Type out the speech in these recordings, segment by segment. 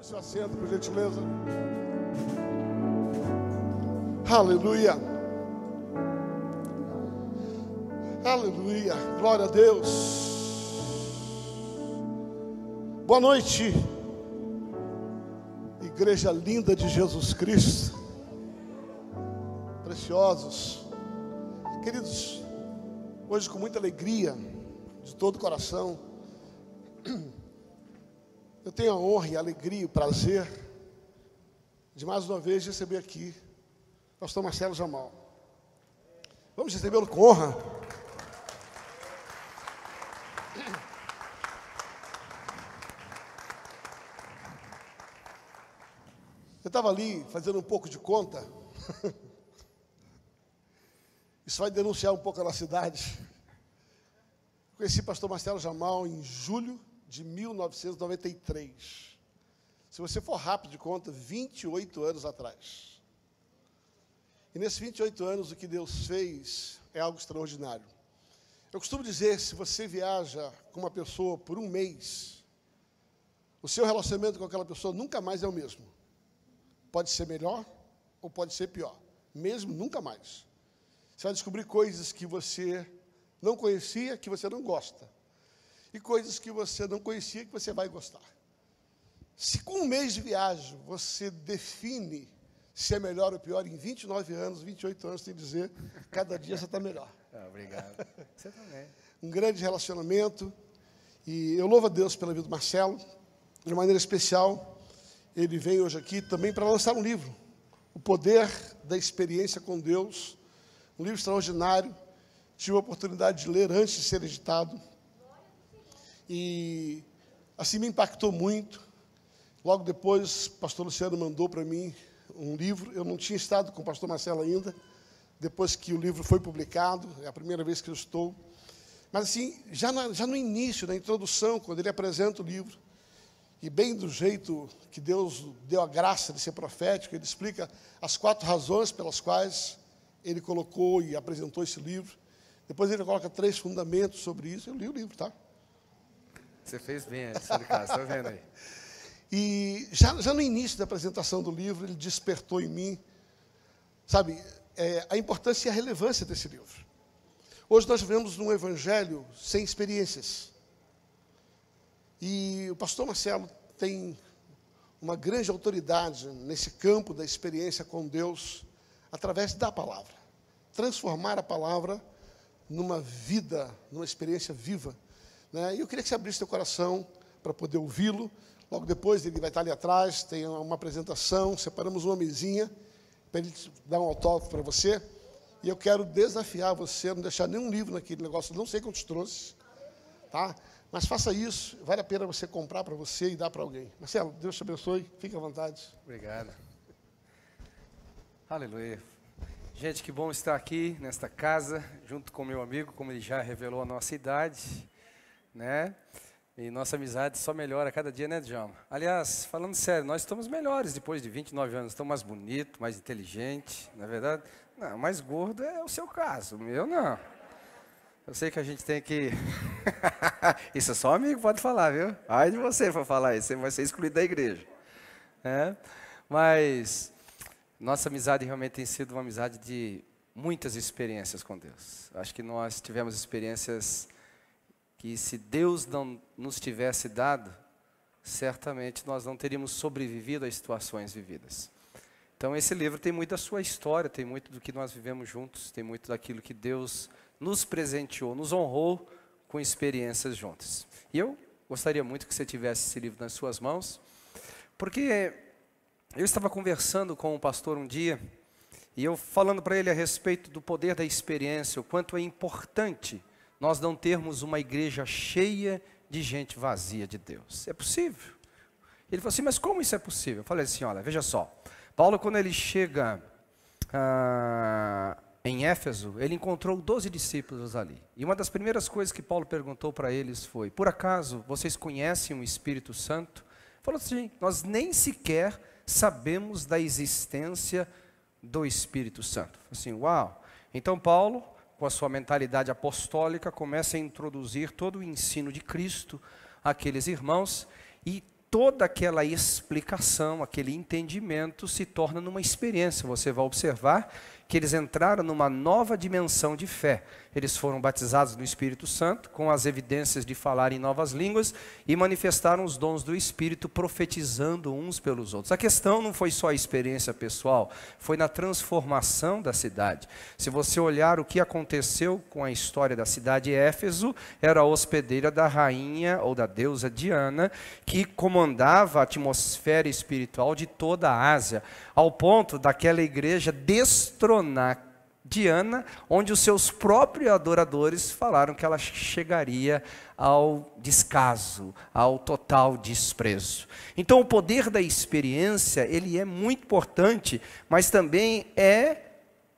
Seu assento, por gentileza. Aleluia. Aleluia. Glória a Deus. Boa noite, igreja linda de Jesus Cristo. Preciosos. Queridos, hoje com muita alegria, de todo o coração, eu tenho a honra e a alegria e o prazer de mais uma vez receber aqui o pastor Marcelo Jamal. Vamos recebê-lo com honra. Eu estava ali fazendo um pouco de conta. Isso vai denunciar um pouco a nossa cidade. Conheci o pastor Marcelo Jamal em julho de 1993. Se você for rápido de conta, 28 anos atrás. E nesses 28 anos, o que Deus fez é algo extraordinário. Eu costumo dizer, se você viaja com uma pessoa por um mês, o seu relacionamento com aquela pessoa nunca mais é o mesmo. Pode ser melhor ou pode ser pior. Mesmo nunca mais. Você vai descobrir coisas que você não conhecia, que você não gosta. E coisas que você não conhecia, que você vai gostar. Se com um mês de viagem você define se é melhor ou pior, em 29 anos, 28 anos, tem que dizer, cada dia você está melhor. Obrigado. Você também. Um grande relacionamento. E eu louvo a Deus pela vida do Marcelo. De maneira especial, ele vem hoje aqui também para lançar um livro. O Poder da Experiência com Deus. Um livro extraordinário. Tive a oportunidade de ler antes de ser editado. E assim me impactou muito. Logo depois, o pastor Luciano mandou para mim um livro. Eu não tinha estado com o pastor Marcelo ainda, depois que o livro foi publicado, é a primeira vez que eu estou. Mas assim, já no início, na introdução, quando ele apresenta o livro, e bem do jeito que Deus deu a graça de ser profético, ele explica as 4 razões pelas quais ele colocou e apresentou esse livro. Depois ele coloca 3 fundamentos sobre isso. Eu li o livro, tá? Você fez bem a lição de casa, está vendo aí? E já no início da apresentação do livro, ele despertou em mim, sabe, a importância e a relevância desse livro. Hoje nós vivemos num evangelho sem experiências. E o pastor Marcelo tem uma grande autoridade nesse campo da experiência com Deus, através da palavra. Transformar a palavra numa vida, numa experiência viva. E eu queria que você abrisse seu coração para poder ouvi-lo. Logo depois ele vai estar ali atrás, tem uma apresentação, separamos uma mesinha para ele dar um autógrafo para você. E eu quero desafiar você a não deixar nenhum livro naquele negócio, não sei quantos trouxe, tá? Mas faça isso, vale a pena você comprar para você e dar para alguém. Marcelo, Deus te abençoe, fique à vontade. Obrigado. Aleluia. Gente, que bom estar aqui nesta casa, junto com meu amigo, como ele já revelou a nossa idade, né? E nossa amizade só melhora a cada dia, né, Djalma? Aliás, falando sério, nós estamos melhores depois de 29 anos, estamos mais bonitos, mais inteligentes, não é verdade? Não, mais gordo é o seu caso, o meu não. Eu sei que a gente tem que... Isso só amigo pode falar, viu? Ai de você para falar isso, você vai ser excluído da igreja. Mas nossa amizade realmente tem sido uma amizade de muitas experiências com Deus. Acho que nós tivemos experiências que, se Deus não nos tivesse dado, certamente nós não teríamos sobrevivido às situações vividas. Então esse livro tem muito da sua história, tem muito do que nós vivemos juntos, tem muito daquilo que Deus nos presenteou, nos honrou com experiências juntas. E eu gostaria muito que você tivesse esse livro nas suas mãos, porque eu estava conversando com um pastor um dia, e eu falando para ele a respeito do poder da experiência, o quanto é importante nós não termos uma igreja cheia de gente vazia de Deus. É possível? Ele falou assim, mas como isso é possível? Eu falei assim, olha, veja só. Paulo, quando ele chega em Éfeso, ele encontrou 12 discípulos ali. E uma das primeiras coisas que Paulo perguntou para eles foi, por acaso vocês conhecem o Espírito Santo? Falou assim, nós nem sequer sabemos da existência do Espírito Santo. Assim, uau! Então Paulo, com a sua mentalidade apostólica, começa a introduzir todo o ensino de Cristo àqueles irmãos, e toda aquela explicação, aquele entendimento se torna numa experiência. Você vai observar que eles entraram numa nova dimensão de fé. Eles foram batizados no Espírito Santo, com as evidências de falar em novas línguas, e manifestaram os dons do Espírito, profetizando uns pelos outros. A questão não foi só a experiência pessoal, foi na transformação da cidade. Se você olhar o que aconteceu com a história da cidade de Éfeso, era a hospedeira da rainha ou da deusa Diana, que comandava a atmosfera espiritual de toda a Ásia, ao ponto daquela igreja destronar Diana, onde os seus próprios adoradores falaram que ela chegaria ao descaso, ao total desprezo. Então o poder da experiência, ele é muito importante, mas também é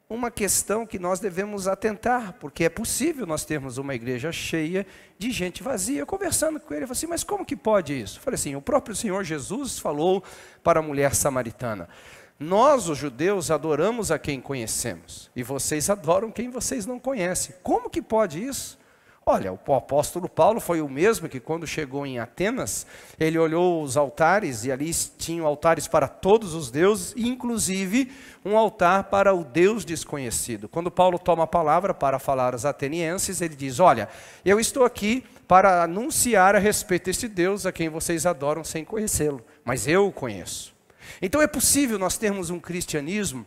uma questão que nós devemos atentar, porque é possível nós termos uma igreja cheia de gente vazia. Eu conversando com ele, eu falei assim, mas como que pode isso? Eu falei assim, o próprio Senhor Jesus falou para a mulher samaritana, nós, os judeus, adoramos a quem conhecemos, e vocês adoram quem vocês não conhecem. Como que pode isso? Olha, o apóstolo Paulo foi o mesmo que quando chegou em Atenas, ele olhou os altares, e ali tinham altares para todos os deuses, inclusive um altar para o Deus desconhecido. Quando Paulo toma a palavra para falar aos atenienses, ele diz, olha, eu estou aqui para anunciar a respeito desse Deus a quem vocês adoram sem conhecê-lo, mas eu o conheço. Então é possível nós termos um cristianismo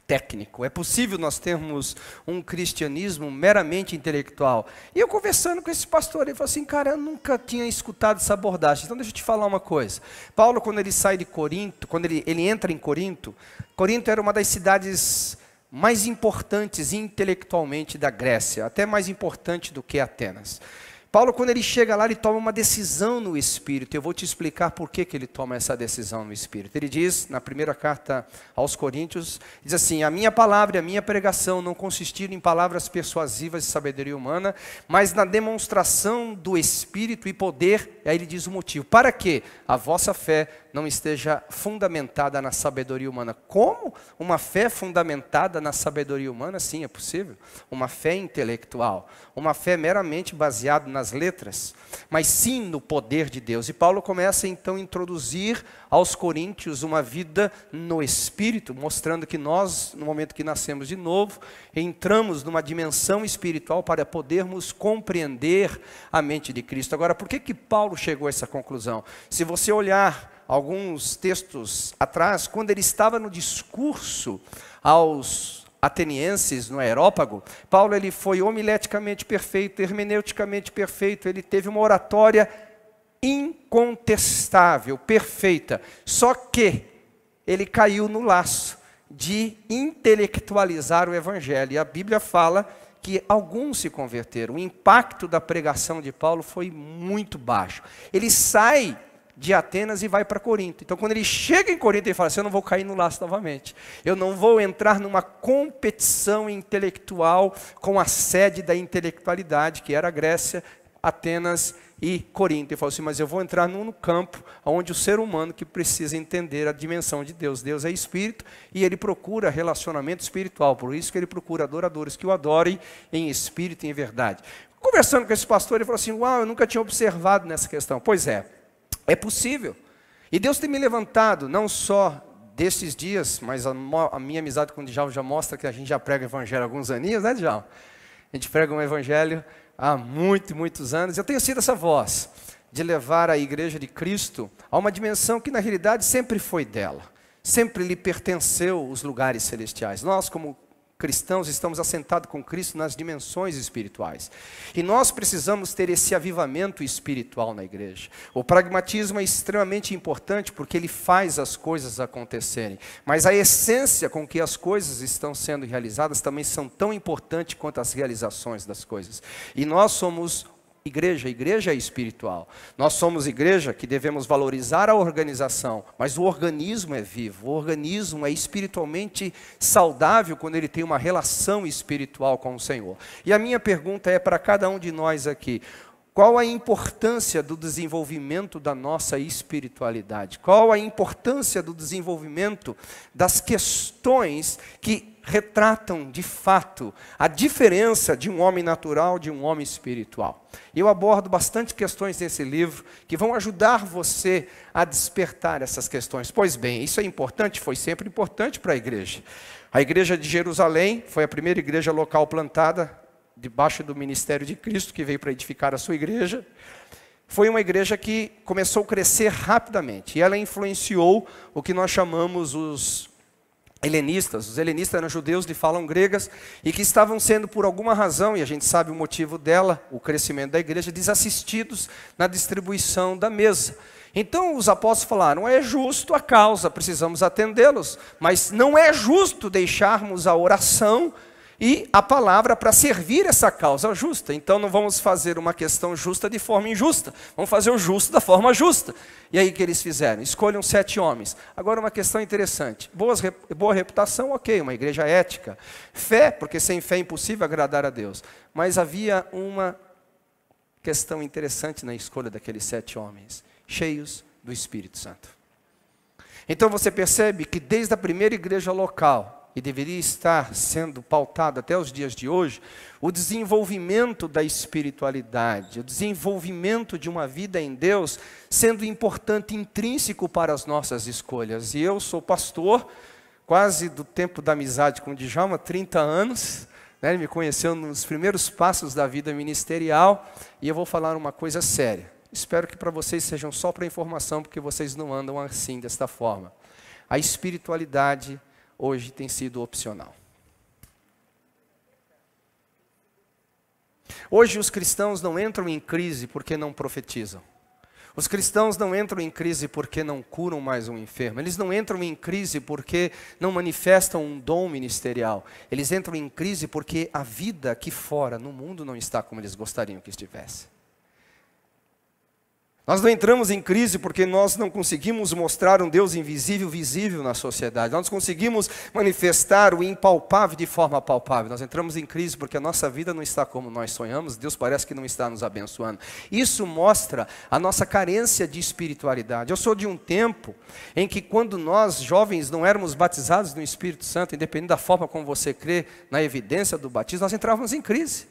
técnico, é possível nós termos um cristianismo meramente intelectual. E eu conversando com esse pastor, ele falou assim, cara, eu nunca tinha escutado essa abordagem. Então deixa eu te falar uma coisa. Paulo, quando ele sai de Corinto, quando ele entra em Corinto, Corinto era uma das cidades mais importantes intelectualmente da Grécia, até mais importante do que Atenas. Paulo, quando ele chega lá, ele toma uma decisão no Espírito. Eu vou te explicar por que ele toma essa decisão no Espírito. Ele diz, na primeira carta aos Coríntios, diz assim, a minha palavra e a minha pregação não consistiram em palavras persuasivas de sabedoria humana, mas na demonstração do Espírito e poder. E aí ele diz o motivo, para que a vossa fé não esteja fundamentada na sabedoria humana. Como uma fé fundamentada na sabedoria humana? Sim, é possível. Uma fé intelectual, uma fé meramente baseada nas letras, mas sim no poder de Deus. E Paulo começa então a introduzir aos coríntios uma vida no Espírito, mostrando que nós, no momento que nascemos de novo, entramos numa dimensão espiritual para podermos compreender a mente de Cristo. Agora, por que Paulo chegou a essa conclusão? Se você olhar alguns textos atrás, quando ele estava no discurso aos atenienses, no Areópago, Paulo ele foi homileticamente perfeito, hermeneuticamente perfeito, ele teve uma oratória incontestável, perfeita, só que ele caiu no laço de intelectualizar o Evangelho, e a Bíblia fala que alguns se converteram. O impacto da pregação de Paulo foi muito baixo. Ele sai de Atenas e vai para Corinto. Então, quando ele chega em Corinto, ele fala assim, eu não vou cair no laço novamente. Eu não vou entrar numa competição intelectual com a sede da intelectualidade, que era a Grécia, Atenas e Corinto. Ele falou assim, mas eu vou entrar no campo onde o ser humano que precisa entender a dimensão de Deus. Deus é espírito e ele procura relacionamento espiritual. Por isso que ele procura adoradores que o adorem em espírito e em verdade. Conversando com esse pastor, ele falou assim, uau, eu nunca tinha observado nessa questão. Pois é possível. E Deus tem me levantado, não só desses dias, mas a minha amizade com o Djalma já mostra que a gente já prega o evangelho há alguns aninhos, né, Djalma? A gente prega um evangelho há muitos anos. Eu tenho sido essa voz de levar a igreja de Cristo a uma dimensão que na realidade sempre foi dela. Sempre lhe pertenceu os lugares celestiais. Nós, como cristãos, estamos assentados com Cristo nas dimensões espirituais. E nós precisamos ter esse avivamento espiritual na igreja. O pragmatismo é extremamente importante porque ele faz as coisas acontecerem. Mas a essência com que as coisas estão sendo realizadas também são tão importantes quanto as realizações das coisas. E nós somos igreja é espiritual. Nós somos igreja que devemos valorizar a organização, mas o organismo é vivo, o organismo é espiritualmente saudável quando ele tem uma relação espiritual com o Senhor. E a minha pergunta é para cada um de nós aqui, qual a importância do desenvolvimento da nossa espiritualidade? Qual a importância do desenvolvimento das questões que retratam, de fato, a diferença de um homem natural de um homem espiritual? Eu abordo bastante questões nesse livro que vão ajudar você a despertar essas questões. Pois bem, isso é importante, foi sempre importante para a igreja. A igreja de Jerusalém foi a primeira igreja local plantada debaixo do ministério de Cristo, que veio para edificar a sua igreja. Foi uma igreja que começou a crescer rapidamente, e ela influenciou o que nós chamamos os helenistas. Os helenistas eram judeus de fala gregas, e que estavam sendo, por alguma razão, e a gente sabe o motivo dela, o crescimento da igreja, desassistidos na distribuição da mesa. Então os apóstolos falaram, é justo a causa, precisamos atendê-los, mas não é justo deixarmos a oração e a palavra para servir essa causa justa. Então não vamos fazer uma questão justa de forma injusta, vamos fazer o justo da forma justa. E aí o que eles fizeram? Escolham 7 homens. Agora uma questão interessante, boa reputação, ok, uma igreja ética. Fé, porque sem fé é impossível agradar a Deus. Mas havia uma questão interessante na escolha daqueles 7 homens, cheios do Espírito Santo. Então você percebe que desde a primeira igreja local, e deveria estar sendo pautado até os dias de hoje, o desenvolvimento da espiritualidade, o desenvolvimento de uma vida em Deus, sendo importante, intrínseco para as nossas escolhas. E eu sou pastor, quase do tempo da amizade com o Djalma, 30 anos, né? Ele me conheceu nos primeiros passos da vida ministerial, e eu vou falar uma coisa séria. Espero que para vocês sejam só para informação, porque vocês não andam assim, desta forma. A espiritualidade hoje tem sido opcional. Hoje os cristãos não entram em crise porque não profetizam. Os cristãos não entram em crise porque não curam mais um enfermo. Eles não entram em crise porque não manifestam um dom ministerial. Eles entram em crise porque a vida aqui fora, no mundo, não está como eles gostariam que estivesse. Nós não entramos em crise porque nós não conseguimos mostrar um Deus invisível, visível na sociedade. Nós não conseguimos manifestar o impalpável de forma palpável. Nós entramos em crise porque a nossa vida não está como nós sonhamos. Deus parece que não está nos abençoando. Isso mostra a nossa carência de espiritualidade. Eu sou de um tempo em que quando nós, jovens, não éramos batizados no Espírito Santo, independente da forma como você crê na evidência do batismo, nós entrávamos em crise.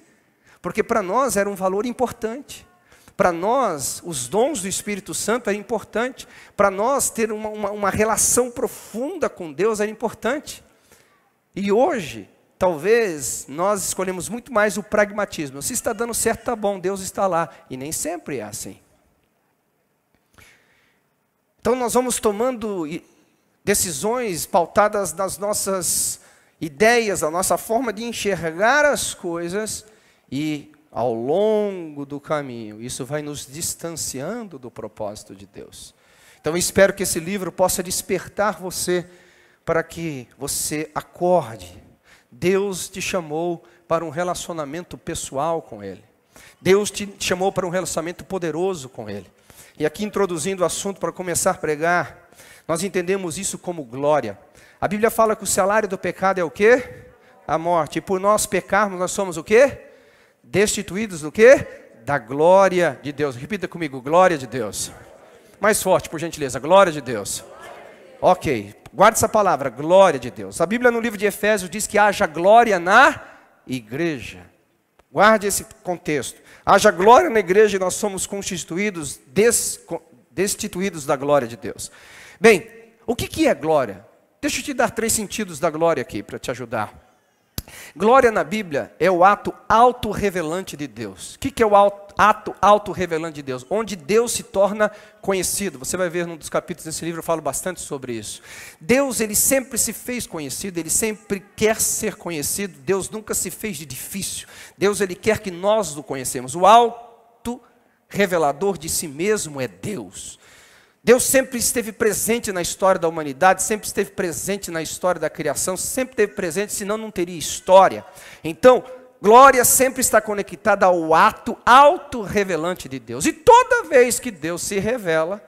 Porque para nós era um valor importante. Para nós, os dons do Espírito Santo eram importantes. Para nós, ter uma relação profunda com Deus era importante. E hoje, talvez, nós escolhemos muito mais o pragmatismo. Se está dando certo, está bom, Deus está lá. E nem sempre é assim. Então, nós vamos tomando decisões pautadas nas nossas ideias, na nossa forma de enxergar as coisas, e ao longo do caminho, isso vai nos distanciando do propósito de Deus. Então eu espero que esse livro possa despertar você para que você acorde. Deus te chamou para um relacionamento pessoal com Ele. Deus te chamou para um relacionamento poderoso com Ele. E aqui introduzindo o assunto para começar a pregar, nós entendemos isso como glória. A Bíblia fala que o salário do pecado é o quê? A morte. E por nós pecarmos, nós somos o quê? Destituídos do quê? Da glória de Deus. Repita comigo, glória de Deus. Mais forte, por gentileza, glória de Deus. Ok, guarde essa palavra, glória de Deus. A Bíblia no livro de Efésios diz que haja glória na igreja. Guarde esse contexto. Haja glória na igreja e nós somos constituídos, destituídos da glória de Deus. Bem, o que é glória? Deixa eu te dar 3 sentidos da glória aqui, para te ajudar. Glória na Bíblia é o ato autorrevelante de Deus. O que é o ato autorrevelante de Deus? Onde Deus se torna conhecido. Você vai ver num dos capítulos desse livro, eu falo bastante sobre isso. Deus, ele sempre se fez conhecido, ele sempre quer ser conhecido. Deus nunca se fez de difícil. Deus, ele quer que nós o conhecemos. O autorrevelador de si mesmo é Deus. Deus sempre esteve presente na história da humanidade, sempre esteve presente na história da criação, sempre esteve presente, senão não teria história. Então, glória sempre está conectada ao ato autorrevelante de Deus. E toda vez que Deus se revela,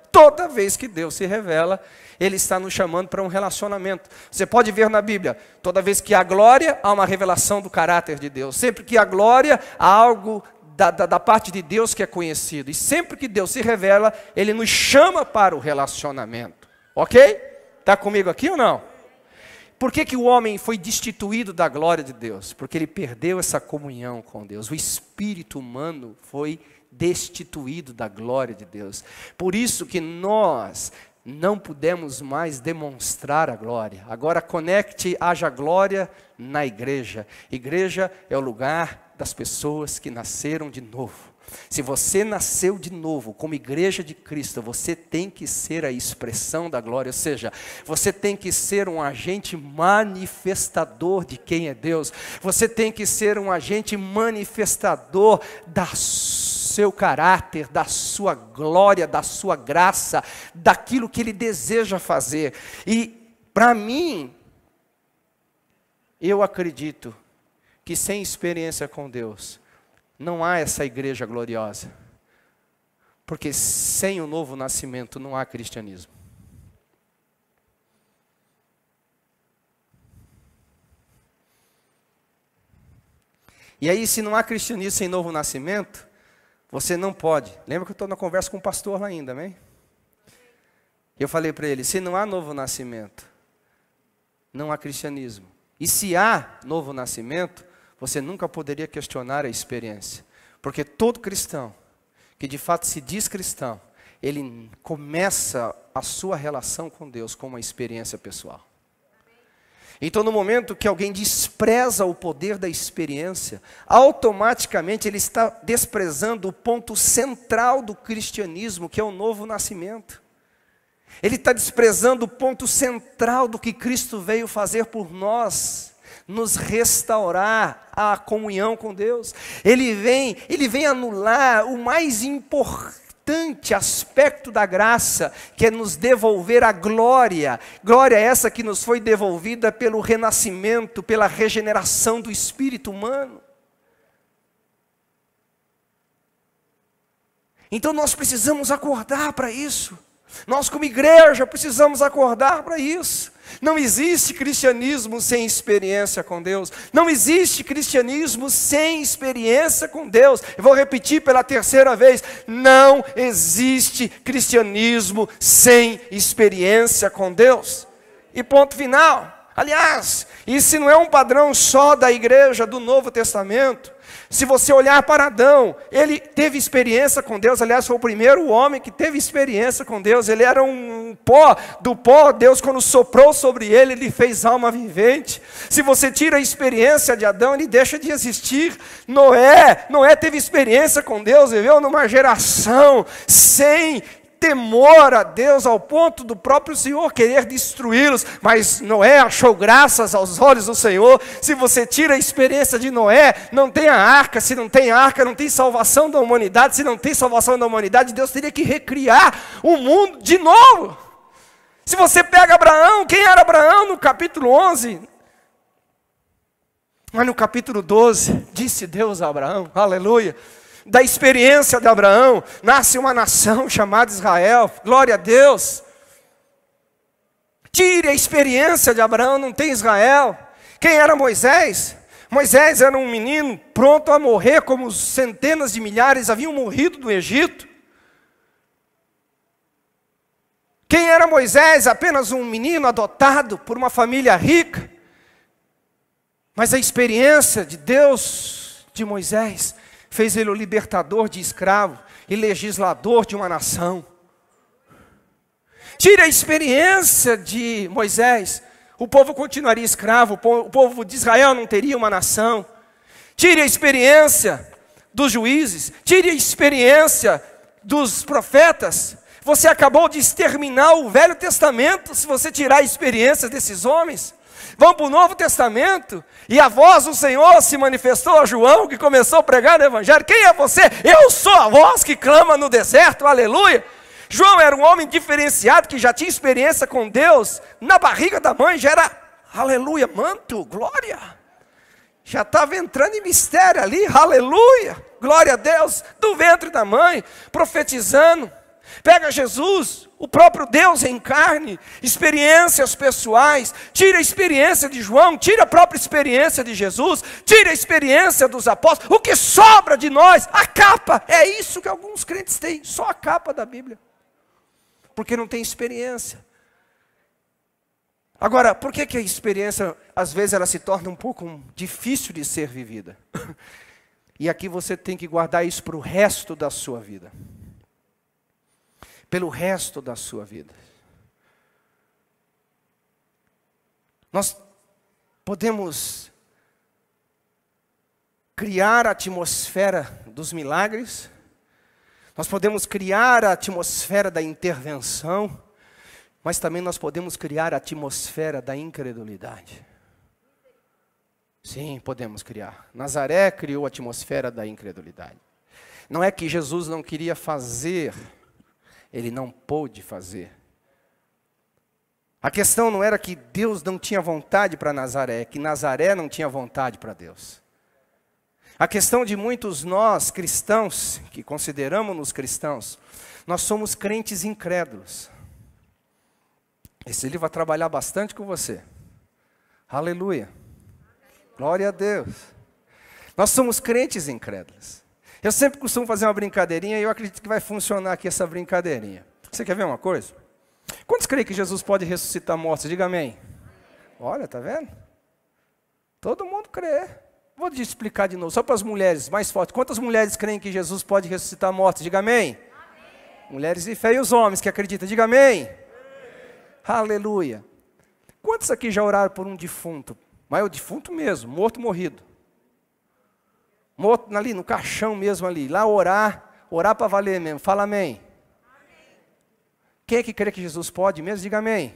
Ele está nos chamando para um relacionamento. Você pode ver na Bíblia, toda vez que há glória, há uma revelação do caráter de Deus. Sempre que há glória, há algo da parte de Deus que é conhecido. E sempre que Deus se revela, Ele nos chama para o relacionamento. Ok? Está comigo aqui ou não? Por que o homem foi destituído da glória de Deus? Porque ele perdeu essa comunhão com Deus. O espírito humano foi destituído da glória de Deus. Por isso que nós não pudemos mais demonstrar a glória. Agora conecte, haja glória na igreja. Igreja é o lugar das pessoas que nasceram de novo. Se você nasceu de novo como igreja de Cristo, você tem que ser a expressão da glória, ou seja, você tem que ser um agente manifestador de quem é Deus. Você tem que ser um agente manifestador da seu caráter, da sua glória, da sua graça, daquilo que Ele deseja fazer. E para mim, eu acredito que sem experiência com Deus, não há essa igreja gloriosa. Porque sem o novo nascimento não há cristianismo. E aí, se não há cristianismo sem novo nascimento, você não pode. Lembra que eu estou na conversa com o pastor lá ainda, amém? Eu falei para ele, se não há novo nascimento, não há cristianismo. E se há novo nascimento, você nunca poderia questionar a experiência. Porque todo cristão, que de fato se diz cristão, ele começa a sua relação com Deus com uma experiência pessoal. Então, no momento que alguém despreza o poder da experiência, automaticamente ele está desprezando o ponto central do cristianismo, que é o novo nascimento. Ele está desprezando o ponto central do que Cristo veio fazer por nós, nos restaurar a comunhão com Deus. Ele vem anular o mais importante aspecto da graça, que é nos devolver a glória. Glória essa que nos foi devolvida pelo renascimento, pela regeneração do espírito humano. Então nós precisamos acordar para isso. Nós como igreja precisamos acordar para isso. Não existe cristianismo sem experiência com Deus. Não existe cristianismo sem experiência com Deus. Eu vou repetir pela terceira vez. Não existe cristianismo sem experiência com Deus. E ponto final. Aliás, isso não é um padrão só da igreja do Novo Testamento. Se você olhar para Adão, ele teve experiência com Deus. Aliás, foi o primeiro homem que teve experiência com Deus. Ele era um pó, do pó, Deus quando soprou sobre ele, ele fez alma vivente. Se você tira a experiência de Adão, ele deixa de existir. Noé teve experiência com Deus, viveu numa geração sem temor a Deus, ao ponto do próprio Senhor querer destruí-los, mas Noé achou graças aos olhos do Senhor. Se você tira a experiência de Noé, não tem a arca. Se não tem arca, não tem salvação da humanidade. Se não tem salvação da humanidade, Deus teria que recriar o mundo de novo. Se você pega Abraão, quem era Abraão no capítulo 11? Mas no capítulo 12, disse Deus a Abraão, aleluia. Da experiência de Abraão, nasce uma nação chamada Israel, glória a Deus. Tire a experiência de Abraão, não tem Israel. Quem era Moisés? Moisés era um menino pronto a morrer, como centenas de milhares haviam morrido do Egito. Quem era Moisés? Apenas um menino adotado por uma família rica. Mas a experiência de Deus, de Moisés, fez ele o libertador de escravo e legislador de uma nação. Tire a experiência de Moisés, o povo continuaria escravo, o povo de Israel não teria uma nação. Tire a experiência dos juízes, tire a experiência dos profetas. Você acabou de exterminar o Velho Testamento, se você tirar a experiência desses homens. Vamos para o Novo Testamento, e a voz do Senhor se manifestou a João, que começou a pregar no Evangelho. Quem é você? Eu sou a voz que clama no deserto, aleluia. João era um homem diferenciado, que já tinha experiência com Deus, na barriga da mãe já era, aleluia, manto, glória. Já estava entrando em mistério ali, aleluia, glória a Deus, do ventre da mãe, profetizando. Pega Jesus, o próprio Deus em carne, experiências pessoais, tira a experiência de João, tira a própria experiência de Jesus, tira a experiência dos apóstolos, o que sobra de nós, a capa, é isso que alguns crentes têm, só a capa da Bíblia, porque não tem experiência. Agora, por que a experiência, às vezes, ela se torna um pouco difícil de ser vivida? E aqui você tem que guardar isso para o resto da sua vida. Pelo resto da sua vida. Nós podemos criar a atmosfera dos milagres, nós podemos criar a atmosfera da intervenção, mas também nós podemos criar a atmosfera da incredulidade. Sim, podemos criar. Nazaré criou a atmosfera da incredulidade. Não é que Jesus não queria fazer, ele não pôde fazer. A questão não era que Deus não tinha vontade para Nazaré, é que Nazaré não tinha vontade para Deus. A questão de muitos nós, cristãos, que consideramos-nos cristãos, nós somos crentes incrédulos. Esse livro vai trabalhar bastante com você. Aleluia. Glória a Deus. Nós somos crentes incrédulos. Eu sempre costumo fazer uma brincadeirinha e eu acredito que vai funcionar aqui essa brincadeirinha. Você quer ver uma coisa? Quantos creem que Jesus pode ressuscitar mortos? Diga amém. Olha, tá vendo? Todo mundo crê. Vou te explicar de novo, só para as mulheres, mais forte. Quantas mulheres creem que Jesus pode ressuscitar mortos? Diga amém. Mulheres de fé e os homens que acreditam. Diga amém. Aleluia. Quantos aqui já oraram por um defunto? Mas é o defunto mesmo, morto, morrido. Morto ali no caixão mesmo ali. Lá orar para valer mesmo. Fala amém. Quem é que crê que Jesus pode mesmo? Diga amém.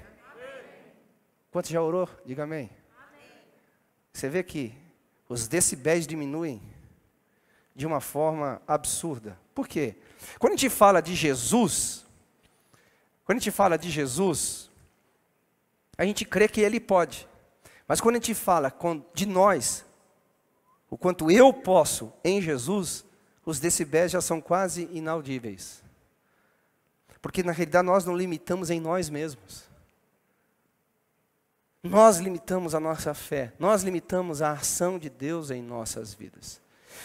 Quantos já orou? Diga amém. Você vê que os decibéis diminuem de uma forma absurda. Por quê? Quando a gente fala de Jesus, a gente crê que Ele pode. Mas quando a gente fala de nós, o quanto eu posso em Jesus, os decibéis já são quase inaudíveis. Porque na realidade nós não limitamos em nós mesmos. Nós limitamos a nossa fé, nós limitamos a ação de Deus em nossas vidas.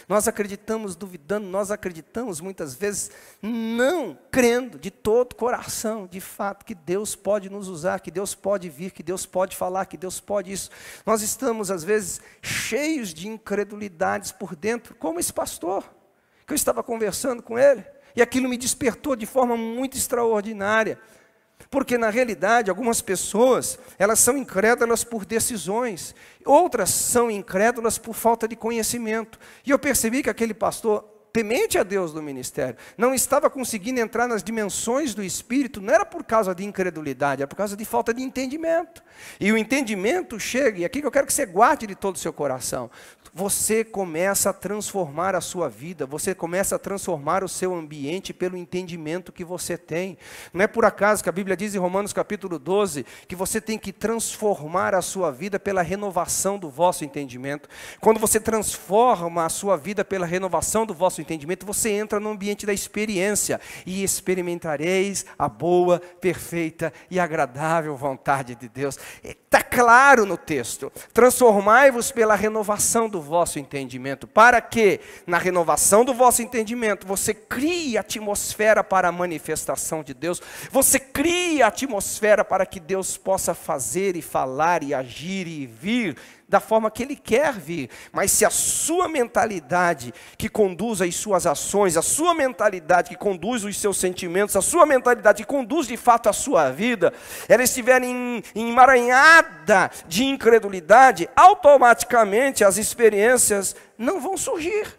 Nós acreditamos duvidando, nós acreditamos muitas vezes não crendo de todo coração, de fato, que Deus pode nos usar, que Deus pode vir, que Deus pode falar, que Deus pode isso. Nós estamos às vezes cheios de incredulidades por dentro, como esse pastor, que eu estava conversando com ele, e aquilo me despertou de forma muito extraordinária. Porque na realidade, algumas pessoas, elas são incrédulas por decisões, outras são incrédulas por falta de conhecimento. E eu percebi que aquele pastor, temente a Deus do ministério, não estava conseguindo entrar nas dimensões do Espírito, não era por causa de incredulidade, era por causa de falta de entendimento. E o entendimento chega, e aqui que eu quero que você guarde de todo o seu coração, você começa a transformar a sua vida, você começa a transformar o seu ambiente pelo entendimento que você tem. Não é por acaso que a Bíblia diz em Romanos capítulo 12, que você tem que transformar a sua vida pela renovação do vosso entendimento. Quando você transforma a sua vida pela renovação do vosso entendimento, você entra no ambiente da experiência, e experimentareis a boa, perfeita e agradável vontade de Deus. Está claro no texto, transformai-vos pela renovação do vosso entendimento, para que na renovação do vosso entendimento, você crie a atmosfera para a manifestação de Deus, você crie a atmosfera para que Deus possa fazer e falar e agir e vir da forma que Ele quer vir. Mas se a sua mentalidade que conduz as suas ações, a sua mentalidade que conduz os seus sentimentos, a sua mentalidade que conduz de fato a sua vida, ela estiver emaranhada de incredulidade, automaticamente as experiências não vão surgir.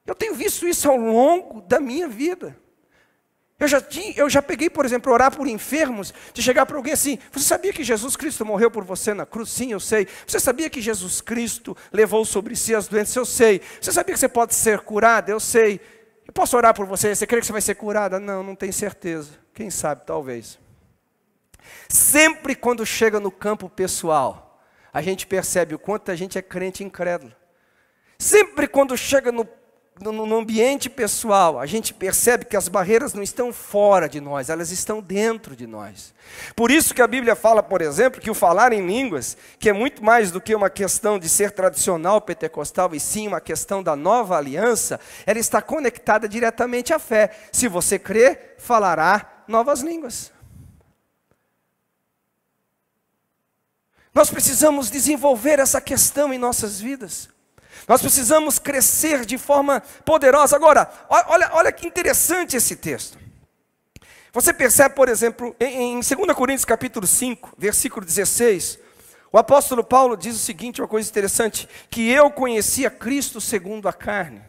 Eu tenho visto isso ao longo da minha vida. Eu já peguei, por exemplo, orar por enfermos, de chegar para alguém assim: você sabia que Jesus Cristo morreu por você na cruz? Sim, eu sei. Você sabia que Jesus Cristo levou sobre si as doenças? Eu sei. Você sabia que você pode ser curada? Eu sei. Eu posso orar por você? Você crê que você vai ser curada? Não, não tenho certeza. Quem sabe, talvez. Sempre quando chega no campo pessoal, a gente percebe o quanto a gente é crente incrédulo. Sempre quando chega no no ambiente pessoal, a gente percebe que as barreiras não estão fora de nós, elas estão dentro de nós. Por isso que a Bíblia fala, por exemplo, que o falar em línguas, que é muito mais do que uma questão de ser tradicional pentecostal, e sim uma questão da nova aliança, ela está conectada diretamente à fé. Se você crer, falará novas línguas. Nós precisamos desenvolver essa questão em nossas vidas. Nós precisamos crescer de forma poderosa. Agora, olha que interessante esse texto. Você percebe, por exemplo, em 2 Coríntios capítulo 5, versículo 16, o apóstolo Paulo diz o seguinte, uma coisa interessante, que eu conhecia Cristo segundo a carne.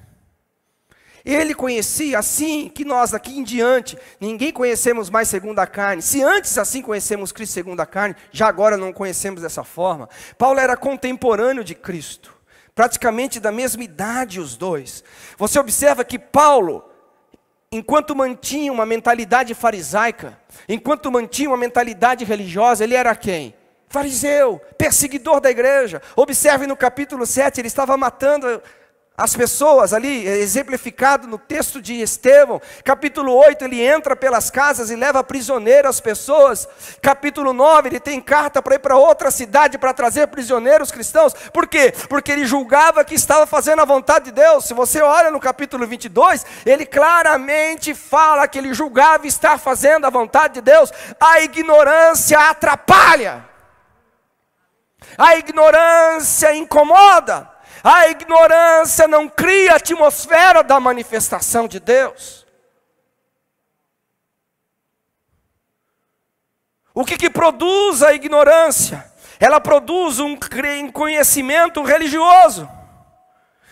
Ele conhecia assim que nós daqui em diante, ninguém conhecemos mais segundo a carne. Se antes assim conhecemos Cristo segundo a carne, já agora não conhecemos dessa forma. Paulo era contemporâneo de Cristo. Praticamente da mesma idade os dois. Você observa que Paulo, enquanto mantinha uma mentalidade farisaica, enquanto mantinha uma mentalidade religiosa, ele era quem? Fariseu, perseguidor da igreja. Observe no capítulo 7, ele estava matando as pessoas ali, exemplificado no texto de Estevão. Capítulo 8, ele entra pelas casas e leva prisioneiro as pessoas. Capítulo 9, ele tem carta para ir para outra cidade para trazer prisioneiros cristãos. Por quê? Porque ele julgava que estava fazendo a vontade de Deus. Se você olha no capítulo 22, ele claramente fala que ele julgava estar fazendo a vontade de Deus. A ignorância atrapalha. A ignorância incomoda. A ignorância não cria a atmosfera da manifestação de Deus. O que produz a ignorância? Ela produz um conhecimento religioso.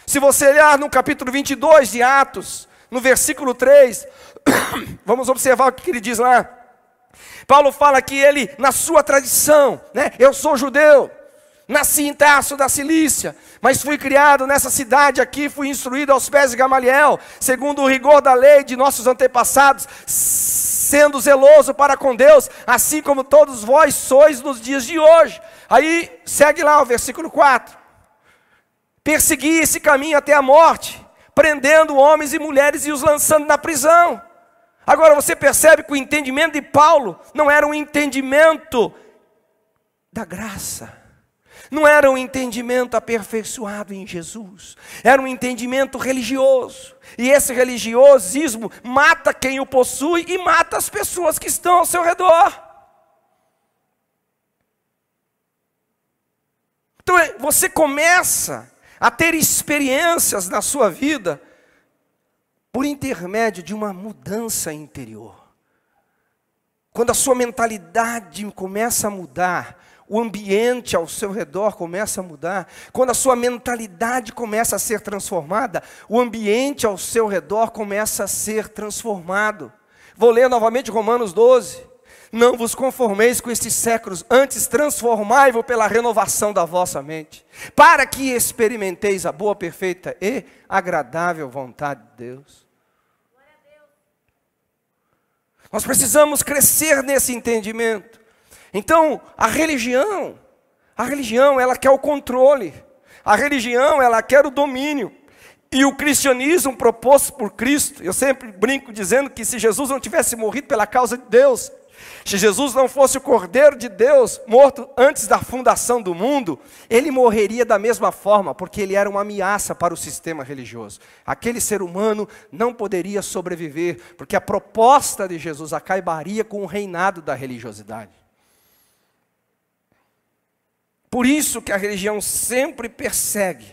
Se você olhar no capítulo 22 de Atos, no versículo 3, vamos observar o que ele diz lá. Paulo fala que ele, na sua tradição, né, eu sou judeu, nasci em Tarso da Cilícia, mas fui criado nessa cidade aqui, fui instruído aos pés de Gamaliel, segundo o rigor da lei de nossos antepassados, sendo zeloso para com Deus, assim como todos vós sois nos dias de hoje. Aí, segue lá o versículo 4. Persegui esse caminho até a morte, prendendo homens e mulheres e os lançando na prisão. Agora você percebe que o entendimento de Paulo não era um entendimento da graça. Não era um entendimento aperfeiçoado em Jesus, era um entendimento religioso. E esse religiosismo mata quem o possui e mata as pessoas que estão ao seu redor. Então você começa a ter experiências na sua vida por intermédio de uma mudança interior. Quando a sua mentalidade começa a mudar, o ambiente ao seu redor começa a mudar. Quando a sua mentalidade começa a ser transformada, o ambiente ao seu redor começa a ser transformado. Vou ler novamente Romanos 12. Não vos conformeis com estes séculos, antes transformai-vos pela renovação da vossa mente, para que experimenteis a boa, perfeita e agradável vontade de Deus. Nós precisamos crescer nesse entendimento. Então, a religião, ela quer o controle. A religião, ela quer o domínio. E o cristianismo proposto por Cristo, eu sempre brinco dizendo que se Jesus não tivesse morrido pela causa de Deus, se Jesus não fosse o Cordeiro de Deus, morto antes da fundação do mundo, ele morreria da mesma forma, porque ele era uma ameaça para o sistema religioso. Aquele ser humano não poderia sobreviver, porque a proposta de Jesus acabaria com o reinado da religiosidade. Por isso que a religião sempre persegue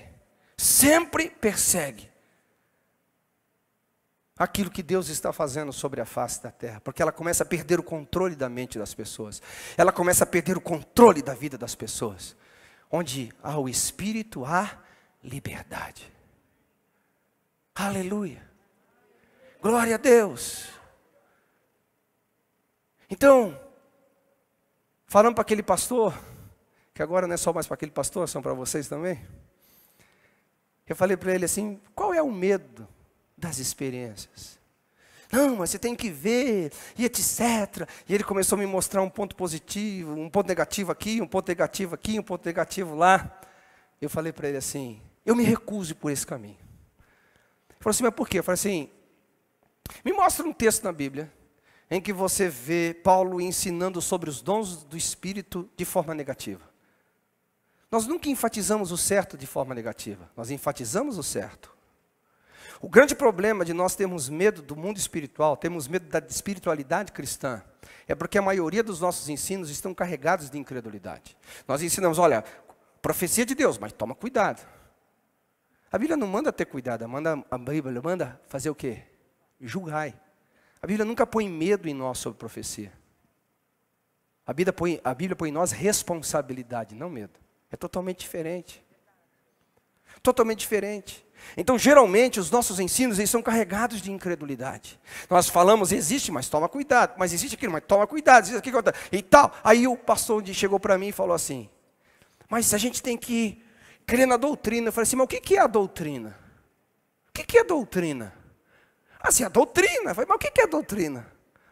aquilo que Deus está fazendo sobre a face da terra, porque ela começa a perder o controle da mente das pessoas, ela começa a perder o controle da vida das pessoas. Onde há o Espírito, há liberdade. Aleluia, glória a Deus. Então, falando para aquele pastor, que agora não é só mais para aquele pastor, são para vocês também. Eu falei para ele assim, qual é o medo das experiências? Não, mas você tem que ver, e etc. E ele começou a me mostrar um ponto positivo, um ponto negativo aqui, um ponto negativo aqui, um ponto negativo lá. Eu falei para ele assim, eu me recuso por esse caminho. Falou assim, mas por quê? Eu falei assim, me mostra um texto na Bíblia em que você vê Paulo ensinando sobre os dons do Espírito de forma negativa. Nós nunca enfatizamos o certo de forma negativa, nós enfatizamos o certo. O grande problema de nós termos medo do mundo espiritual, termos medo da espiritualidade cristã, é porque a maioria dos nossos ensinos estão carregados de incredulidade. Nós ensinamos, olha, profecia de Deus, mas toma cuidado. A Bíblia não manda ter cuidado, a Bíblia manda fazer o quê? Julgai. A Bíblia nunca põe medo em nós sobre profecia. A Bíblia põe em nós responsabilidade, não medo. É totalmente diferente. Totalmente diferente. Então, geralmente, os nossos ensinos eles são carregados de incredulidade. Nós falamos, existe, mas toma cuidado. Mas existe aquilo, mas toma cuidado. Existe aquilo, e tal. Aí o pastor chegou para mim e falou assim, mas a gente tem que crer na doutrina. Eu falei assim, mas o que é a doutrina? O que é a doutrina? Assim, a doutrina. Eu falei, mas o que é a doutrina?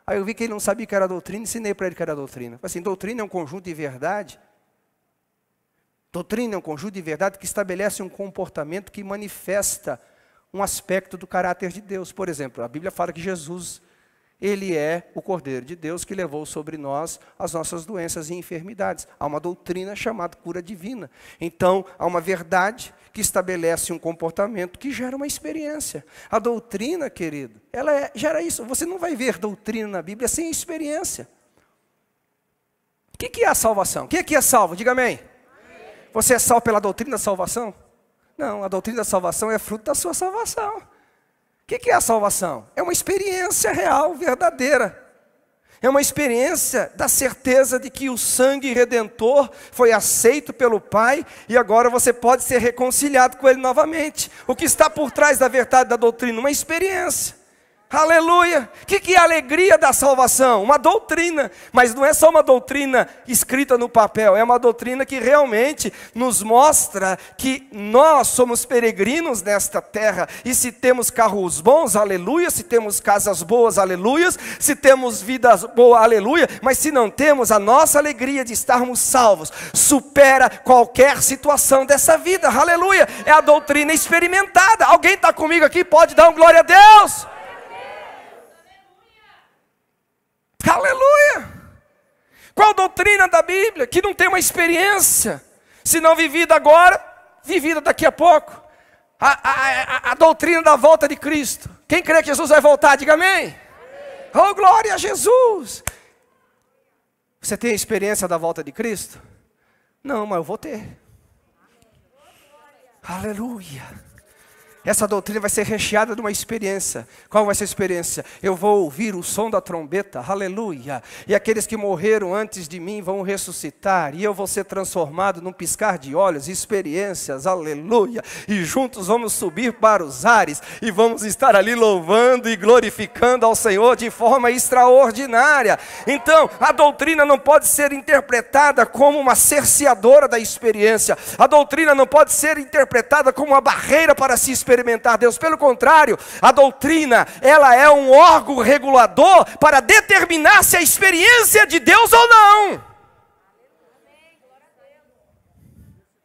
Aí eu vi que ele não sabia que era doutrina, ensinei para ele que era doutrina. Eu falei assim, doutrina é um conjunto de verdade. Doutrina é um conjunto de verdade que estabelece um comportamento que manifesta um aspecto do caráter de Deus. Por exemplo, a Bíblia fala que Jesus, ele é o Cordeiro de Deus que levou sobre nós as nossas doenças e enfermidades. Há uma doutrina chamada cura divina. Então, há uma verdade que estabelece um comportamento que gera uma experiência. A doutrina, querido, ela gera isso. Você não vai ver doutrina na Bíblia sem experiência. O que é a salvação? Quem aqui é salvo? Diga amém. Você é salvo pela doutrina da salvação? Não, a doutrina da salvação é fruto da sua salvação. O que é a salvação? É uma experiência real, verdadeira. É uma experiência da certeza de que o sangue redentor foi aceito pelo Pai e agora você pode ser reconciliado com Ele novamente. O que está por trás da verdade da doutrina? Uma experiência. Aleluia! O que é a alegria da salvação? Uma doutrina, mas não é só uma doutrina escrita no papel, é uma doutrina que realmente nos mostra que nós somos peregrinos nesta terra, e se temos carros bons, aleluia, se temos casas boas, aleluia, se temos vidas boas, aleluia, mas se não temos, a nossa alegria de estarmos salvos supera qualquer situação dessa vida, aleluia! É a doutrina experimentada. Alguém está comigo aqui? Pode dar um glória a Deus? Aleluia! Qual doutrina da Bíblia que não tem uma experiência, se não vivida agora, vivida daqui a pouco? A doutrina da volta de Cristo. Quem crê que Jesus vai voltar, diga amém. Oh, glória a Jesus! Você tem a experiência da volta de Cristo? Não, mas eu vou ter. Aleluia! Essa doutrina vai ser recheada de uma experiência. Qual vai ser a experiência? Eu vou ouvir o som da trombeta, aleluia. E aqueles que morreram antes de mim vão ressuscitar. E eu vou ser transformado num piscar de olhos, experiências, aleluia. E juntos vamos subir para os ares. E vamos estar ali louvando e glorificando ao Senhor de forma extraordinária. Então, a doutrina não pode ser interpretada como uma cerceadora da experiência. A doutrina não pode ser interpretada como uma barreira para se experimentar Deus. Pelo contrário, a doutrina, ela é um órgão regulador para determinar se a experiência é de Deus ou não.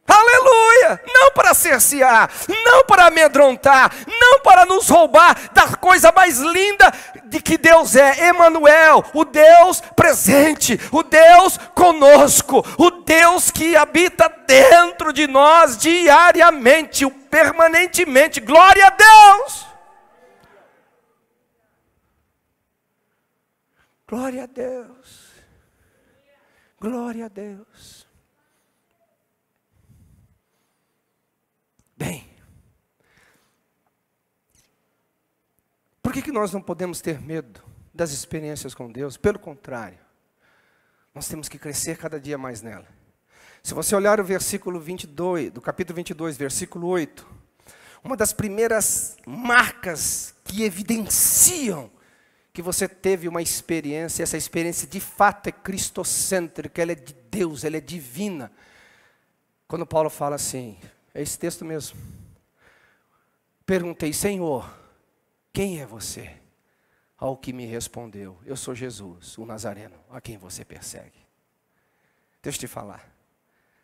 Aleluia! Não para cercear, não para amedrontar, não para nos roubar da coisa mais linda de que Deus é, Emanuel, o Deus presente, o Deus conosco, o Deus que habita dentro de nós diariamente, permanentemente. Glória a Deus! Glória a Deus! Glória a Deus! Bem, por que nós não podemos ter medo das experiências com Deus? Pelo contrário, nós temos que crescer cada dia mais nela. Se você olhar o versículo 22, do capítulo 22, versículo 8, uma das primeiras marcas que evidenciam que você teve uma experiência, essa experiência de fato é cristocêntrica, ela é de Deus, ela é divina. Quando Paulo fala assim, é esse texto mesmo. Perguntei, Senhor, quem é você? Ao que me respondeu, eu sou Jesus, o Nazareno, a quem você persegue. Deixa eu te falar,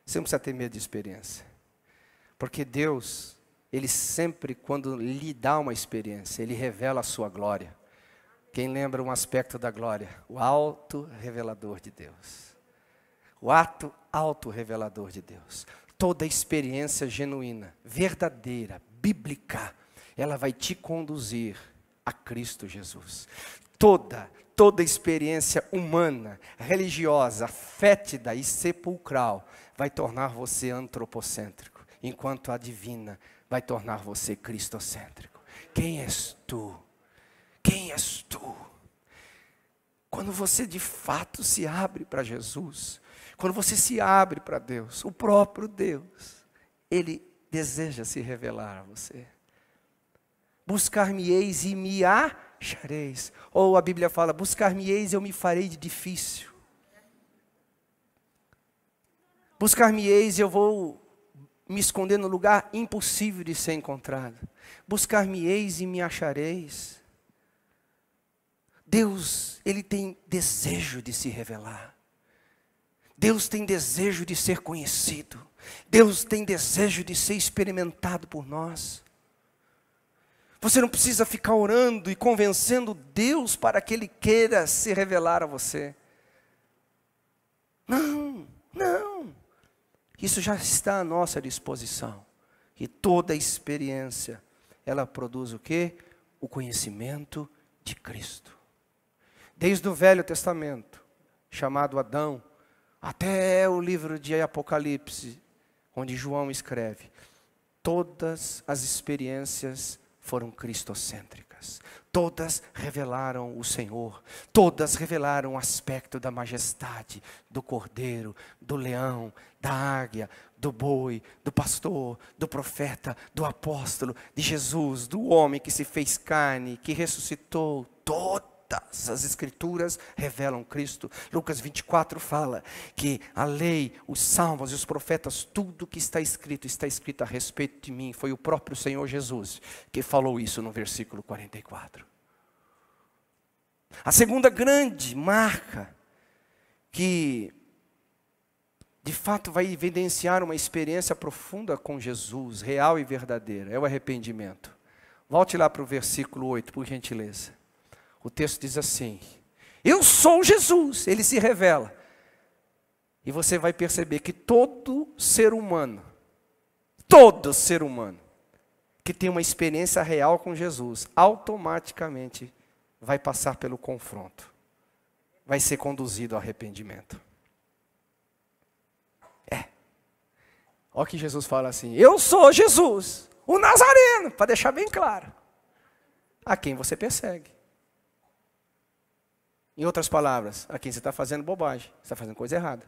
você não precisa ter medo de experiência. Porque Deus Ele sempre, quando lhe dá uma experiência, Ele revela a sua glória. Quem lembra um aspecto da glória? O auto-revelador de Deus. O ato auto-revelador de Deus. Toda experiência genuína, verdadeira, bíblica, ela vai te conduzir a Cristo Jesus. Toda experiência humana, religiosa, fétida e sepulcral vai tornar você antropocêntrico, enquanto a divina vai tornar você cristocêntrico. Quem és tu? Quem és tu? Quando você de fato se abre para Jesus, quando você se abre para Deus, o próprio Deus, Ele deseja se revelar a você. Buscar-me-eis e me achareis. Ou a Bíblia fala, buscar-me-eis e eu me farei de difícil. Buscar-me-eis e eu vou me esconder no lugar impossível de ser encontrado. Buscar-me-eis e me achareis. Deus, Ele tem desejo de se revelar. Deus tem desejo de ser conhecido. Deus tem desejo de ser experimentado por nós. Você não precisa ficar orando e convencendo Deus para que Ele queira se revelar a você. Não. Isso já está à nossa disposição. E toda experiência, ela produz o quê? O conhecimento de Cristo. Desde o Velho Testamento, chamado Adão, até o livro de Apocalipse, onde João escreve, todas as experiências foram cristocêntricas. Todas revelaram o Senhor. Todas revelaram o aspecto da majestade, do cordeiro, do leão, da águia, do boi, do pastor, do profeta, do apóstolo, de Jesus, do homem que se fez carne, que ressuscitou. Todas as Escrituras revelam Cristo. Lucas 24 fala que a lei, os salmos e os profetas, tudo que está escrito a respeito de mim. Foi o próprio Senhor Jesus que falou isso no versículo 44. A segunda grande marca que de fato vai evidenciar uma experiência profunda com Jesus, real e verdadeira, é o arrependimento. Volte lá para o versículo 8, por gentileza. O texto diz assim, eu sou Jesus, Ele se revela. E você vai perceber que todo ser humano que tem uma experiência real com Jesus, automaticamente vai passar pelo confronto. Vai ser conduzido ao arrependimento. Olha que Jesus fala assim, eu sou Jesus, o Nazareno, para deixar bem claro. A quem você persegue. Em outras palavras, a quem você está fazendo bobagem, você está fazendo coisa errada.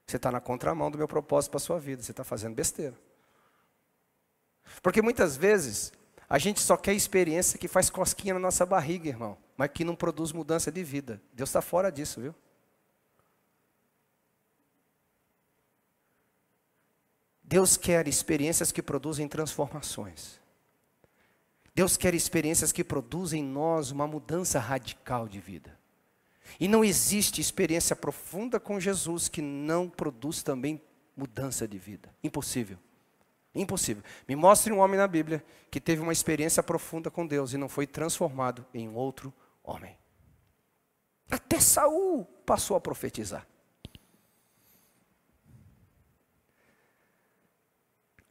Você está na contramão do meu propósito para a sua vida, você está fazendo besteira. Porque muitas vezes, a gente só quer experiência que faz cosquinha na nossa barriga, irmão, mas que não produz mudança de vida. Deus está fora disso, viu? Deus quer experiências que produzem transformações. Deus quer experiências que produzem em nós uma mudança radical de vida. E não existe experiência profunda com Jesus que não produz também mudança de vida. Impossível. Impossível. Me mostre um homem na Bíblia que teve uma experiência profunda com Deus e não foi transformado em outro homem. Até Saul passou a profetizar.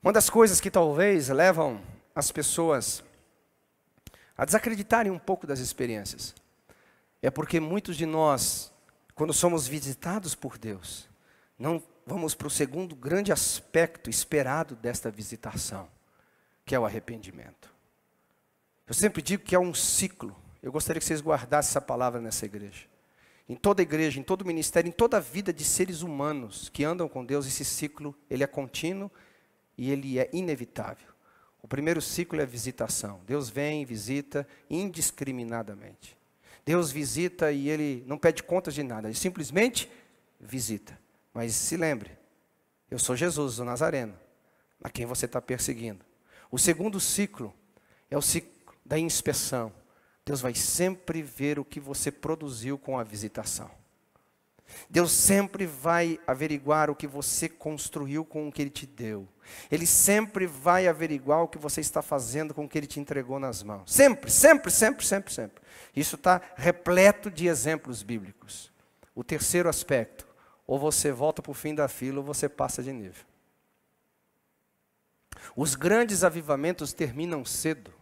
Uma das coisas que talvez levam as pessoas a desacreditarem um pouco das experiências é porque muitos de nós, quando somos visitados por Deus, não vamos para o segundo grande aspecto esperado desta visitação, que é o arrependimento. Eu sempre digo que é um ciclo. Eu gostaria que vocês guardassem essa palavra nessa igreja. Em toda igreja, em todo ministério, em toda a vida de seres humanos que andam com Deus, esse ciclo, ele é contínuo e ele é inevitável. O primeiro ciclo é a visitação. Deus vem e visita indiscriminadamente. Deus visita e Ele não pede contas de nada, Ele simplesmente visita. Mas se lembre, eu sou Jesus, o Nazareno, a quem você está perseguindo. O segundo ciclo é o ciclo da inspeção. Deus vai sempre ver o que você produziu com a visitação. Deus sempre vai averiguar o que você construiu com o que Ele te deu. Ele sempre vai averiguar o que você está fazendo com o que Ele te entregou nas mãos. Sempre, sempre, sempre, sempre, sempre. Isso está repleto de exemplos bíblicos. O terceiro aspecto, ou você volta para o fim da fila ou você passa de nível. Os grandes avivamentos terminam cedo,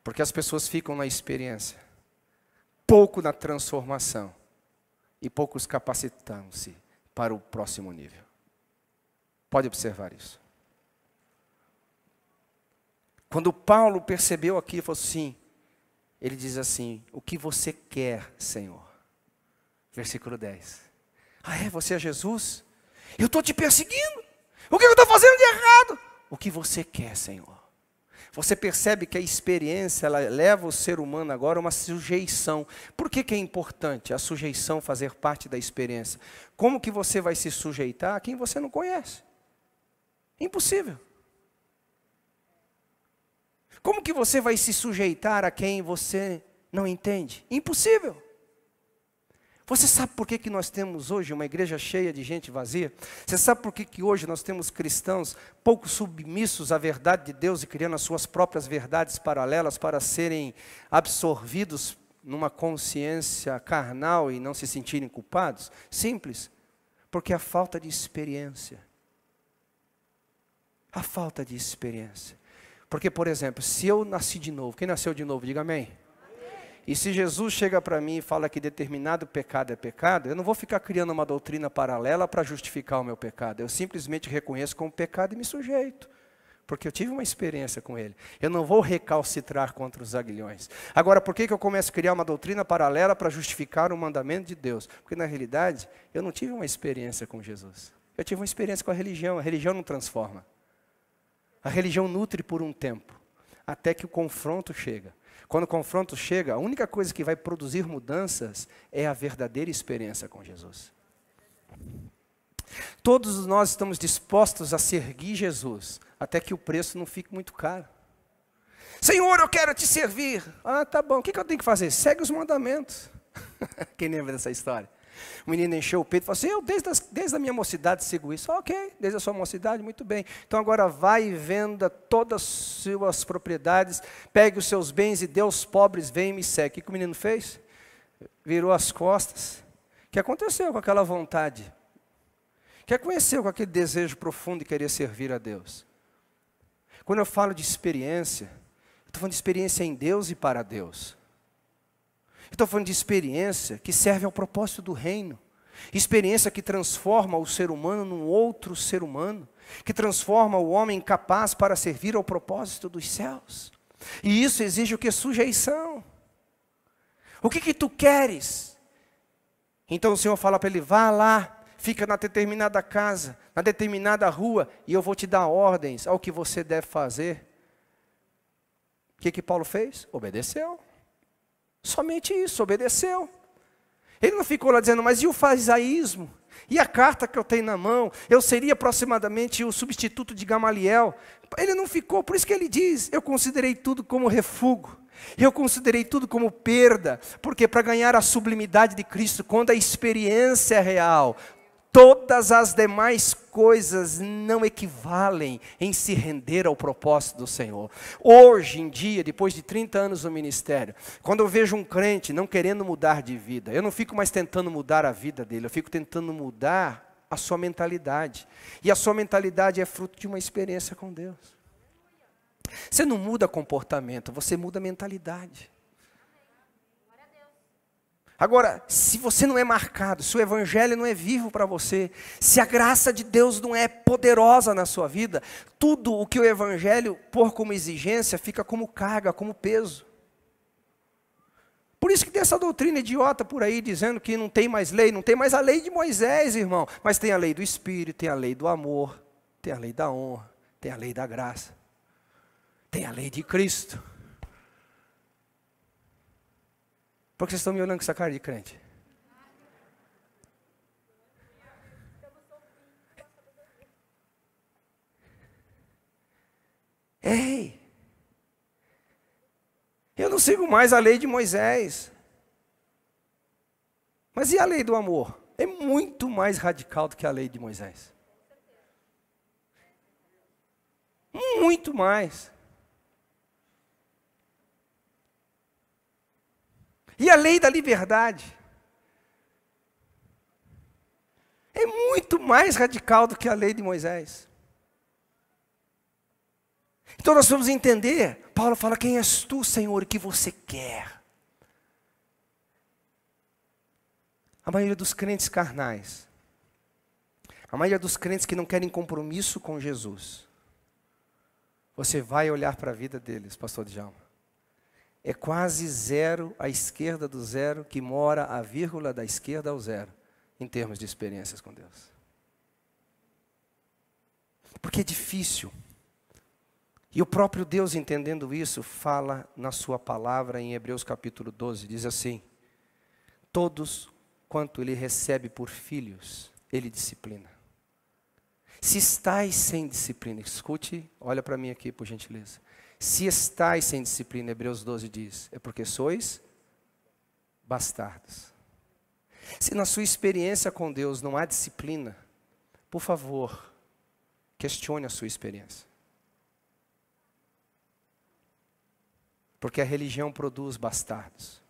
porque as pessoas ficam na experiência, pouco na transformação e poucos capacitam-se para o próximo nível. Pode observar isso. Quando Paulo percebeu aqui, ele falou assim, ele diz assim, o que você quer, Senhor? Versículo 10. Ah, você é Jesus? Eu estou te perseguindo. O que eu estou fazendo de errado? O que você quer, Senhor? Você percebe que a experiência, ela leva o ser humano agora a uma sujeição. Por que é importante a sujeição fazer parte da experiência? Como que você vai se sujeitar a quem você não conhece? Impossível. Como que você vai se sujeitar a quem você não entende? Impossível. Você sabe por que nós temos hoje uma igreja cheia de gente vazia? Você sabe por que hoje nós temos cristãos pouco submissos à verdade de Deus e criando as suas próprias verdades paralelas para serem absorvidos numa consciência carnal e não se sentirem culpados? Simples. Porque a falta de experiência. A falta de experiência. Porque, por exemplo, se eu nasci de novo, quem nasceu de novo, diga amém. E se Jesus chega para mim e fala que determinado pecado é pecado, eu não vou ficar criando uma doutrina paralela para justificar o meu pecado. Eu simplesmente reconheço como pecado e me sujeito. Porque eu tive uma experiência com ele. Eu não vou recalcitrar contra os aguilhões. Agora, por que eu começo a criar uma doutrina paralela para justificar o mandamento de Deus? Porque, na realidade, eu não tive uma experiência com Jesus. Eu tive uma experiência com a religião não transforma. A religião nutre por um tempo, até que o confronto chega. Quando o confronto chega, a única coisa que vai produzir mudanças é a verdadeira experiência com Jesus. Todos nós estamos dispostos a seguir Jesus, até que o preço não fique muito caro. Senhor, eu quero te servir. Ah, tá bom, o que eu tenho que fazer? Segue os mandamentos. Quem lembra dessa história? O menino encheu o peito e falou assim, eu desde a minha mocidade sigo isso. Ok, desde a sua mocidade, muito bem. Então agora vai e venda todas as suas propriedades, pegue os seus bens e dê aos pobres, vem e me segue. O que o menino fez? Virou as costas. O que aconteceu com aquela vontade? O que aconteceu com aquele desejo profundo de querer servir a Deus? Quando eu falo de experiência, eu estou falando de experiência em Deus e para Deus. Estou falando de experiência que serve ao propósito do reino. Experiência que transforma o ser humano num outro ser humano. Que transforma o homem capaz para servir ao propósito dos céus. E isso exige o que? Sujeição. O que tu queres? Então o Senhor fala para ele, vá lá, fica na determinada casa, na determinada rua, e eu vou te dar ordens ao que você deve fazer. O que Paulo fez? Obedeceu. Somente isso, obedeceu. Ele não ficou lá dizendo, mas e o farisaísmo? E a carta que eu tenho na mão? Eu seria aproximadamente o substituto de Gamaliel. Ele não ficou, por isso que ele diz, eu considerei tudo como refúgio. Eu considerei tudo como perda, porque para ganhar a sublimidade de Cristo, quando a experiência é real, todas as demais coisas não equivalem em se render ao propósito do Senhor. Hoje em dia, depois de 30 anos no ministério, quando eu vejo um crente não querendo mudar de vida, eu não fico mais tentando mudar a vida dele, eu fico tentando mudar a sua mentalidade. E a sua mentalidade é fruto de uma experiência com Deus. Você não muda comportamento, você muda mentalidade. Agora, se você não é marcado, se o evangelho não é vivo para você, se a graça de Deus não é poderosa na sua vida, tudo o que o evangelho pôr como exigência fica como carga, como peso. Por isso que tem essa doutrina idiota por aí, dizendo que não tem mais lei, não tem mais a lei de Moisés, irmão, mas tem a lei do Espírito, tem a lei do amor, tem a lei da honra, tem a lei da graça, tem a lei de Cristo. Por que vocês estão me olhando com essa cara de crente? Ei! Eu não sigo mais a lei de Moisés. Mas e a lei do amor? É muito mais radical do que a lei de Moisés. Muito mais. E a lei da liberdade é muito mais radical do que a lei de Moisés. Então nós vamos entender, Paulo fala, quem és tu, Senhor, e que você quer? A maioria dos crentes carnais, a maioria dos crentes que não querem compromisso com Jesus, você vai olhar para a vida deles, pastor Djalma. É quase zero à esquerda do zero, que mora a vírgula da esquerda ao zero, em termos de experiências com Deus. Porque é difícil. E o próprio Deus, entendendo isso, fala na sua palavra em Hebreus capítulo 12, diz assim: todos quanto ele recebe por filhos, ele disciplina. Se estáis sem disciplina, escute, olha para mim aqui, por gentileza. Se estáis sem disciplina, Hebreus 12 diz, é porque sois bastardos. Se na sua experiência com Deus não há disciplina, por favor, questione a sua experiência. Porque a religião produz bastardos.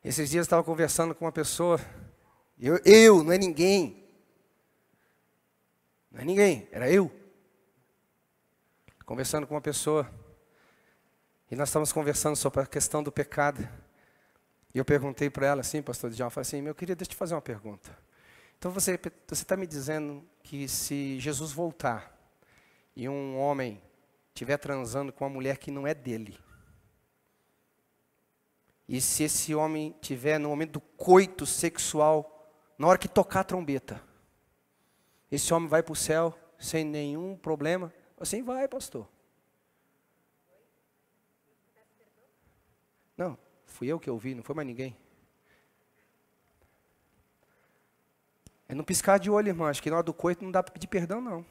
Esses dias eu estava conversando com uma pessoa, não é ninguém. Não é ninguém, era eu. Conversando com uma pessoa. E nós estávamos conversando sobre a questão do pecado. E eu perguntei para ela assim, pastor Djalma, eu falei assim, meu querido, deixa eu te fazer uma pergunta. Então você está me dizendo que se Jesus voltar e um homem estiver transando com uma mulher que não é dele, e se esse homem estiver no momento do coito sexual, na hora que tocar a trombeta, esse homem vai para o céu sem nenhum problema? Assim vai, pastor. Não, fui eu que ouvi, não foi mais ninguém. É não piscar de olho, irmão. Acho que na hora do coito não dá para pedir perdão, não.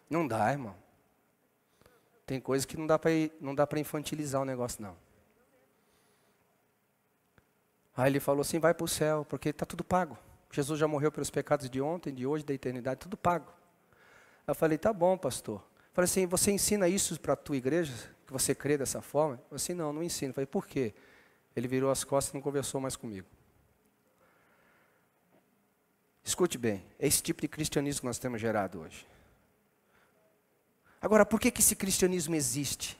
Não dá, irmão. Tem coisa que não dá para infantilizar o negócio, não. Aí ele falou assim, vai para o céu, porque está tudo pago. Jesus já morreu pelos pecados de ontem, de hoje, da eternidade, tudo pago. Eu falei, tá bom, pastor. Eu falei assim, você ensina isso para a tua igreja? Que você crê dessa forma? Eu falei assim, não ensino. Eu falei, por quê? Ele virou as costas e não conversou mais comigo. Escute bem, é esse tipo de cristianismo que nós temos gerado hoje. Agora, por que esse cristianismo existe?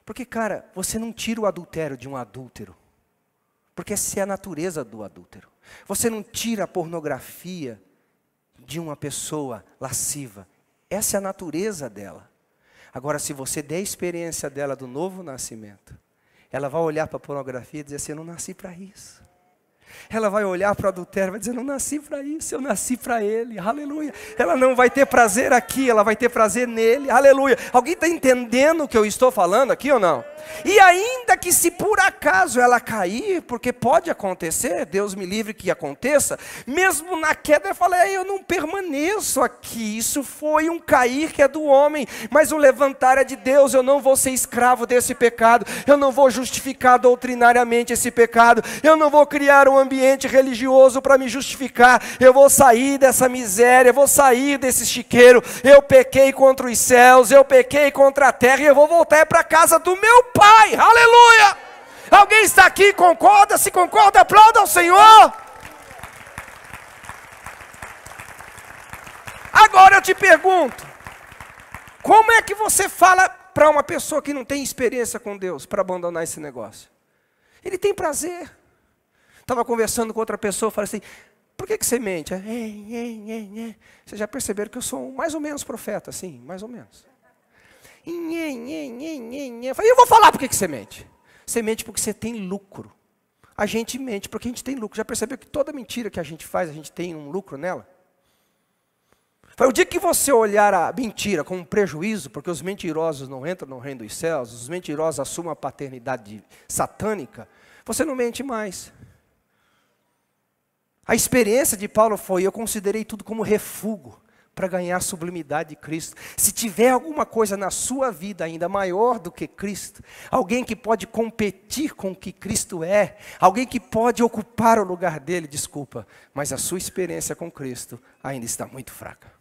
Porque, cara, você não tira o adultério de um adúltero. Porque essa é a natureza do adúltero. Você não tira a pornografia de uma pessoa lasciva. Essa é a natureza dela. Agora, se você der a experiência dela do novo nascimento, ela vai olhar para a pornografia e dizer assim, eu não nasci para isso. Ela vai olhar para o adultério e vai dizer, eu não nasci para isso, eu nasci para ele, aleluia. Ela não vai ter prazer aqui, ela vai ter prazer nele, aleluia. Alguém está entendendo o que eu estou falando aqui ou não? E ainda que se por acaso ela cair, porque pode acontecer, Deus me livre que aconteça, mesmo na queda eu falei, eu não permaneço aqui, isso foi um cair que é do homem, mas o levantar é de Deus, eu não vou ser escravo desse pecado, eu não vou justificar doutrinariamente esse pecado, eu não vou criar um ambiente religioso para me justificar, eu vou sair dessa miséria, eu vou sair desse chiqueiro, eu pequei contra os céus, eu pequei contra a terra e eu vou voltar para a casa do meu Pai, aleluia! Alguém está aqui, concorda? Se concorda, aplauda ao Senhor. Agora eu te pergunto, como é que você fala para uma pessoa que não tem experiência com Deus para abandonar esse negócio? Ele tem prazer. Estava conversando com outra pessoa, falei assim, por que você mente? Vocês já perceberam que eu sou mais ou menos profeta, assim, mais ou menos. Eu falei, eu vou falar por que você mente. Você mente porque você tem lucro. A gente mente porque a gente tem lucro. Já percebeu que toda mentira que a gente faz, a gente tem um lucro nela? Foi o dia que você olhar a mentira como um prejuízo, porque os mentirosos não entram no reino dos céus, os mentirosos assumem a paternidade satânica, você não mente mais. A experiência de Paulo foi, eu considerei tudo como refúgio para ganhar a sublimidade de Cristo. Se tiver alguma coisa na sua vida ainda maior do que Cristo, alguém que pode competir com o que Cristo é, alguém que pode ocupar o lugar dele, desculpa, mas a sua experiência com Cristo ainda está muito fraca.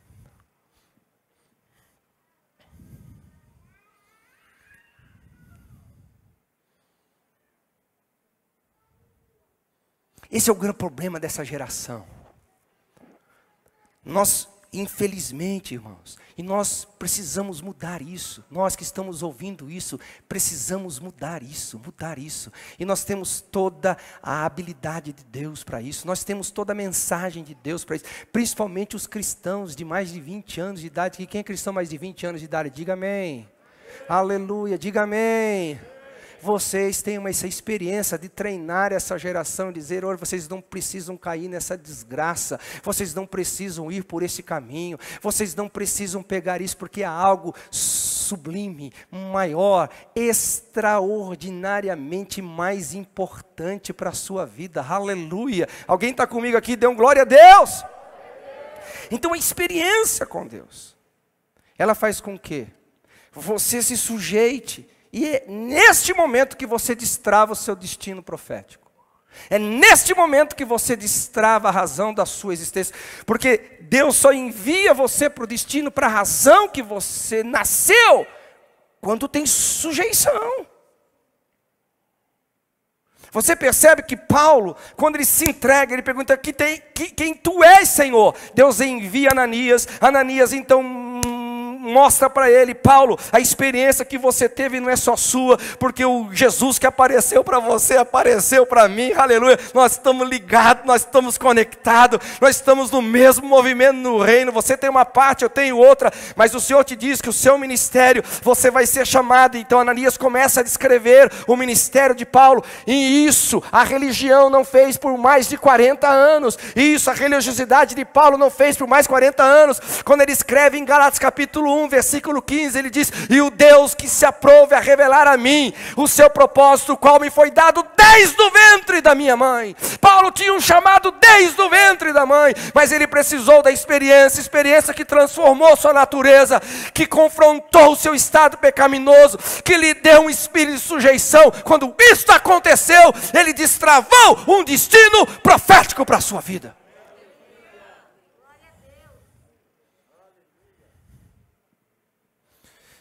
Esse é o grande problema dessa geração. Nós, infelizmente, irmãos, e nós precisamos mudar isso. Nós que estamos ouvindo isso, precisamos mudar isso. E nós temos toda a habilidade de Deus para isso. Nós temos toda a mensagem de Deus para isso. Principalmente os cristãos de mais de 20 anos de idade. Quem é cristão mais de 20 anos de idade? Diga amém. Aleluia, diga amém. Vocês têm essa experiência de treinar essa geração, dizer, olha, vocês não precisam cair nessa desgraça, vocês não precisam ir por esse caminho, vocês não precisam pegar isso porque há algo sublime, maior, extraordinariamente mais importante para a sua vida. Aleluia! Alguém está comigo aqui? Dê um glória a Deus! Então a experiência com Deus, ela faz com que você se sujeite. E é neste momento que você destrava o seu destino profético. É neste momento que você destrava a razão da sua existência. Porque Deus só envia você para o destino, para a razão que você nasceu, quando tem sujeição. Você percebe que Paulo, quando ele se entrega, ele pergunta, quem tu és, Senhor? Deus envia Ananias. Ananias então mostra para ele, Paulo, a experiência que você teve não é só sua, porque o Jesus que apareceu para você, apareceu para mim, aleluia, nós estamos ligados, nós estamos conectados, nós estamos no mesmo movimento no reino, você tem uma parte, eu tenho outra, mas o Senhor te diz que o seu ministério, você vai ser chamado. Então Ananias começa a descrever o ministério de Paulo, e isso a religião não fez por mais de 40 anos, e isso a religiosidade de Paulo não fez por mais de 40 anos, quando ele escreve em Gálatas capítulo 1, versículo 15, ele diz, e o Deus que se aprove a revelar a mim, o seu propósito, o qual me foi dado desde o ventre da minha mãe. Paulo tinha um chamado desde o ventre da mãe, mas ele precisou da experiência que transformou sua natureza, que confrontou o seu estado pecaminoso, que lhe deu um espírito de sujeição. Quando isso aconteceu, ele destravou um destino profético para a sua vida.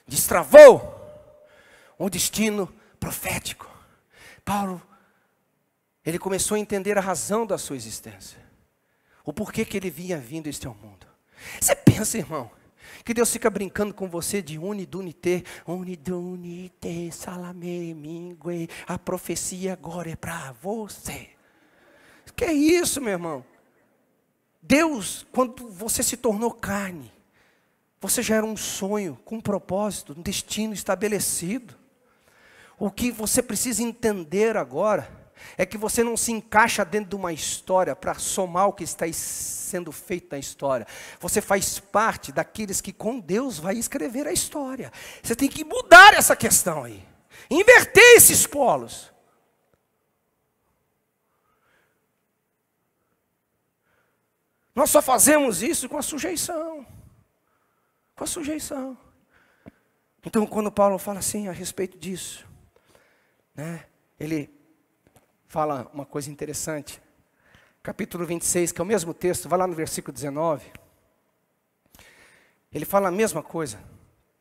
Destravou um destino profético. Paulo, ele começou a entender a razão da sua existência, o porquê que ele vinha vindo este ao mundo. Você pensa, irmão, que Deus fica brincando com você de unidunité, salame, mingue, a profecia agora é para você. Que é isso, meu irmão? Deus, quando você se tornou carne, você já era um sonho, com um propósito, um destino estabelecido. O que você precisa entender agora é que você não se encaixa dentro de uma história para somar o que está sendo feito na história. Você faz parte daqueles que com Deus vai escrever a história. Você tem que mudar essa questão aí. Inverter esses polos. Nós só fazemos isso com a sujeição. Com a sujeição. Então, quando Paulo fala assim a respeito disso, né, ele fala uma coisa interessante. Capítulo 26, que é o mesmo texto, vai lá no versículo 19. Ele fala a mesma coisa,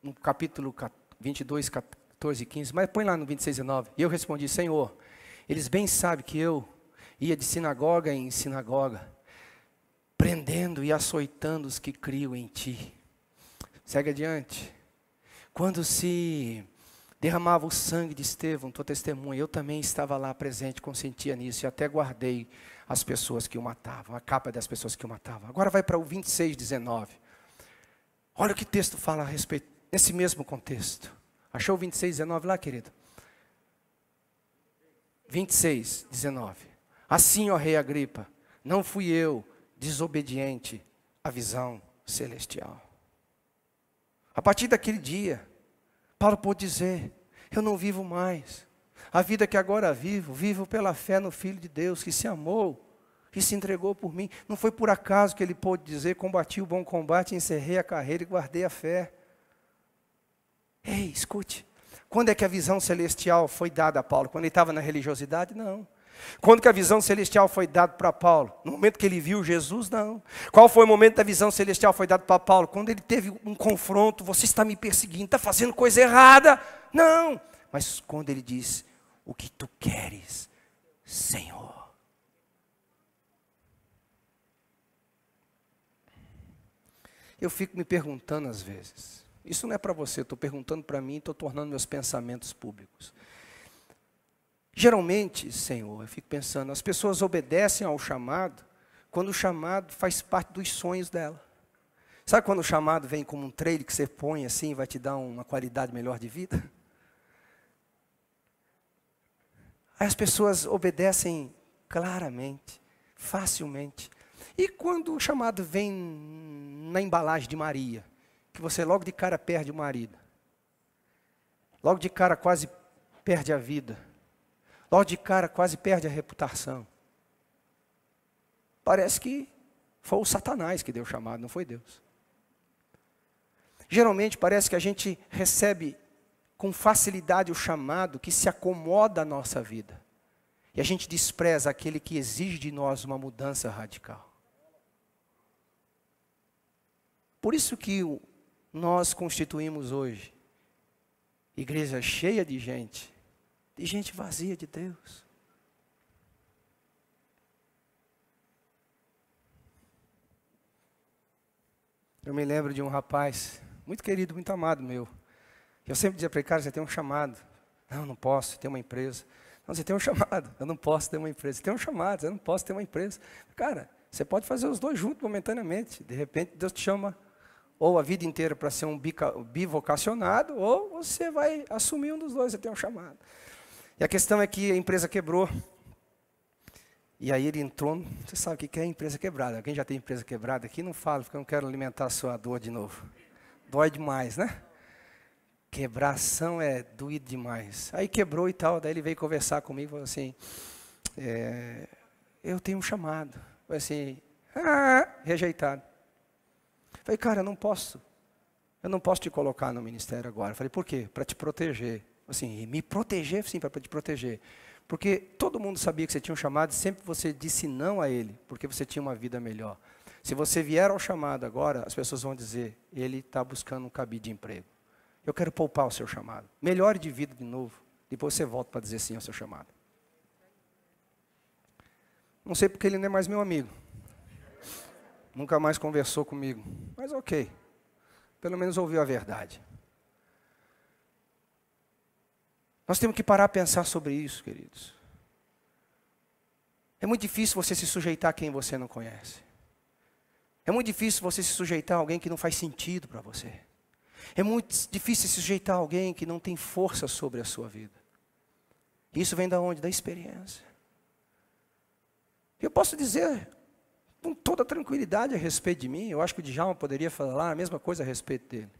no capítulo 22, 14 e 15, mas põe lá no 26 e 19. E eu respondi, Senhor, eles bem sabem que eu ia de sinagoga em sinagoga, prendendo e açoitando os que criam em Ti. Segue adiante. Quando se derramava o sangue de Estevão, tua testemunha, eu também estava lá presente, consentia nisso, e até guardei as pessoas que o matavam, a capa das pessoas que o matavam. Agora vai para o 26, 19. Olha o que o texto fala a respeito, nesse mesmo contexto. Achou o 26, 19 lá, querido? 26, 19. Assim, ó rei Agripa, não fui eu desobediente à visão celestial. A partir daquele dia, Paulo pôde dizer, eu não vivo mais. A vida que agora vivo, vivo pela fé no Filho de Deus, que se amou que se entregou por mim. Não foi por acaso que ele pôde dizer, combati o bom combate, encerrei a carreira e guardei a fé. Ei, escute, quando é que a visão celestial foi dada a Paulo? Quando ele estava na religiosidade? Não. Quando que a visão celestial foi dada para Paulo? No momento que ele viu Jesus? Não. Qual foi o momento da visão celestial foi dada para Paulo? Quando ele teve um confronto, você está me perseguindo, está fazendo coisa errada. Não. Mas quando ele diz, o que tu queres, Senhor? Eu fico me perguntando às vezes, isso não é para você, estou perguntando para mim, estou tornando meus pensamentos públicos. Geralmente, Senhor, eu fico pensando, as pessoas obedecem ao chamado, quando o chamado faz parte dos sonhos dela. Sabe quando o chamado vem como um trailer que você põe assim, vai te dar uma qualidade melhor de vida? Aí as pessoas obedecem claramente, facilmente. E quando o chamado vem na embalagem de Maria, que você logo de cara perde o marido, logo de cara quase perde a vida, logo de cara quase perde a reputação. Parece que foi o Satanás que deu o chamado, não foi Deus. Geralmente parece que a gente recebe com facilidade o chamado que se acomoda à nossa vida. E a gente despreza aquele que exige de nós uma mudança radical. Por isso que nós constituímos hoje igreja cheia de gente vazia de Deus. Eu me lembro de um rapaz, muito querido, muito amado meu. Eu sempre dizia para ele, cara, você tem um chamado. Não, não posso, tem uma empresa. Não, você tem um chamado. Eu não posso ter uma empresa. Você tem um chamado, eu não posso ter uma empresa. Cara, você pode fazer os dois juntos momentaneamente. De repente, Deus te chama ou a vida inteira para ser um bivocacionado, ou você vai assumir um dos dois, você tem um chamado. E a questão é que a empresa quebrou. E aí ele entrou, você sabe o que é empresa quebrada. Quem já tem empresa quebrada aqui, não fala, porque eu não quero alimentar a sua dor de novo. Dói demais, né? Quebração é doído demais. Aí quebrou e tal, daí ele veio conversar comigo e falou assim, eu tenho um chamado. Falei assim, rejeitado. Falei, cara, eu não posso te colocar no ministério agora. Falei, por quê? Para te proteger. Assim, me proteger? Sim, para te proteger. Porque todo mundo sabia que você tinha um chamado e sempre você disse não a ele, porque você tinha uma vida melhor. Se você vier ao chamado agora, as pessoas vão dizer, ele está buscando um cabide de emprego. Eu quero poupar o seu chamado. Melhore de vida de novo. Depois você volta para dizer sim ao seu chamado. Não sei porque ele não é mais meu amigo. Nunca mais conversou comigo. Mas ok. Pelo menos ouviu a verdade. Nós temos que parar a pensar sobre isso, queridos. É muito difícil você se sujeitar a quem você não conhece. É muito difícil você se sujeitar a alguém que não faz sentido para você. É muito difícil se sujeitar a alguém que não tem força sobre a sua vida. Isso vem da onde? Da experiência. Eu posso dizer com toda tranquilidade a respeito de mim, eu acho que o Djalma poderia falar a mesma coisa a respeito dele.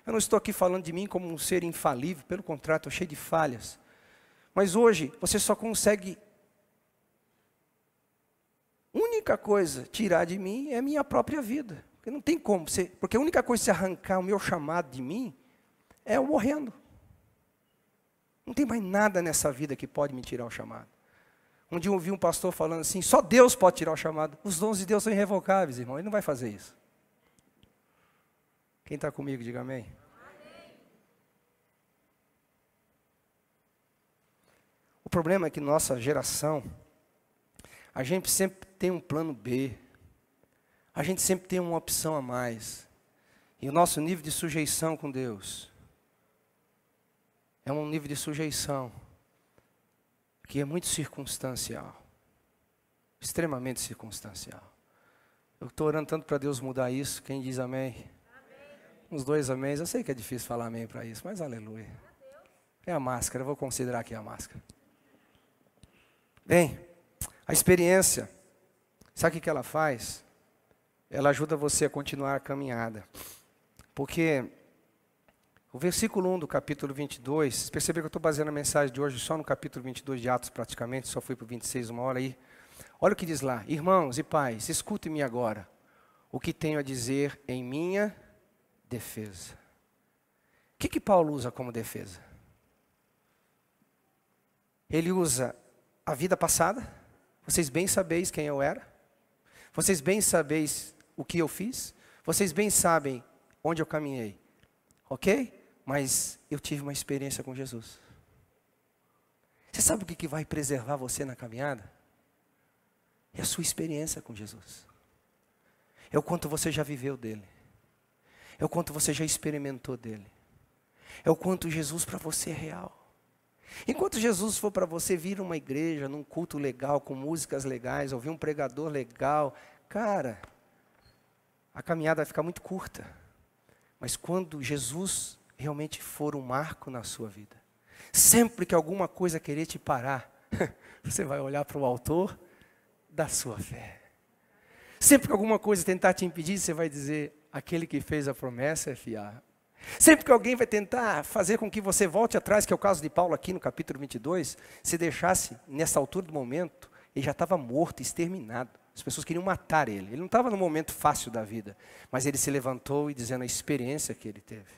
Eu não estou aqui falando de mim como um ser infalível, pelo contrário, estou cheio de falhas. Mas hoje, você só consegue, única coisa, tirar de mim é a minha própria vida. Porque não tem como, porque a única coisa que se arrancar o meu chamado de mim, é eu morrendo. Não tem mais nada nessa vida que pode me tirar o chamado. Um dia eu ouvi um pastor falando assim, só Deus pode tirar o chamado. Os dons de Deus são irrevogáveis, irmão, ele não vai fazer isso. Quem está comigo, diga amém. Amém. O problema é que nossa geração, a gente sempre tem um plano B. A gente sempre tem uma opção a mais. E o nosso nível de sujeição com Deus é um nível de sujeição que é muito circunstancial. Extremamente circunstancial. Eu estou orando tanto para Deus mudar isso. Quem diz amém? Amém. Uns 2 améns. Eu sei que é difícil falar amém para isso, mas aleluia. É a máscara, eu vou considerar que é a máscara. Bem, a experiência, sabe o que ela faz? Ela ajuda você a continuar a caminhada. Porque o versículo 1 do capítulo 22, vocês perceberam que eu estou baseando a mensagem de hoje só no capítulo 22 de Atos praticamente, só fui para o 26 uma hora aí. Olha o que diz lá: irmãos e pais, escutem-me agora o que tenho a dizer em minha defesa. O que Paulo usa como defesa? Ele usa a vida passada. Vocês bem sabeis quem eu era. Vocês bem sabeis o que eu fiz. Vocês bem sabem onde eu caminhei. Ok? Mas eu tive uma experiência com Jesus. Você sabe o que vai preservar você na caminhada? É a sua experiência com Jesus. É o quanto você já viveu dele. É o quanto você já experimentou dele. É o quanto Jesus para você é real. Enquanto Jesus for para você vir uma igreja, num culto legal, com músicas legais, ouvir um pregador legal, cara, a caminhada vai ficar muito curta. Mas quando Jesus realmente for um marco na sua vida, sempre que alguma coisa querer te parar, você vai olhar para o autor da sua fé. Sempre que alguma coisa tentar te impedir, você vai dizer: aquele que fez a promessa é fiável. Sempre que alguém vai tentar fazer com que você volte atrás, que é o caso de Paulo aqui no capítulo 22, se deixasse, nessa altura do momento, ele já estava morto, exterminado. As pessoas queriam matar ele. Ele não estava no momento fácil da vida, mas ele se levantou e dizendo a experiência que ele teve.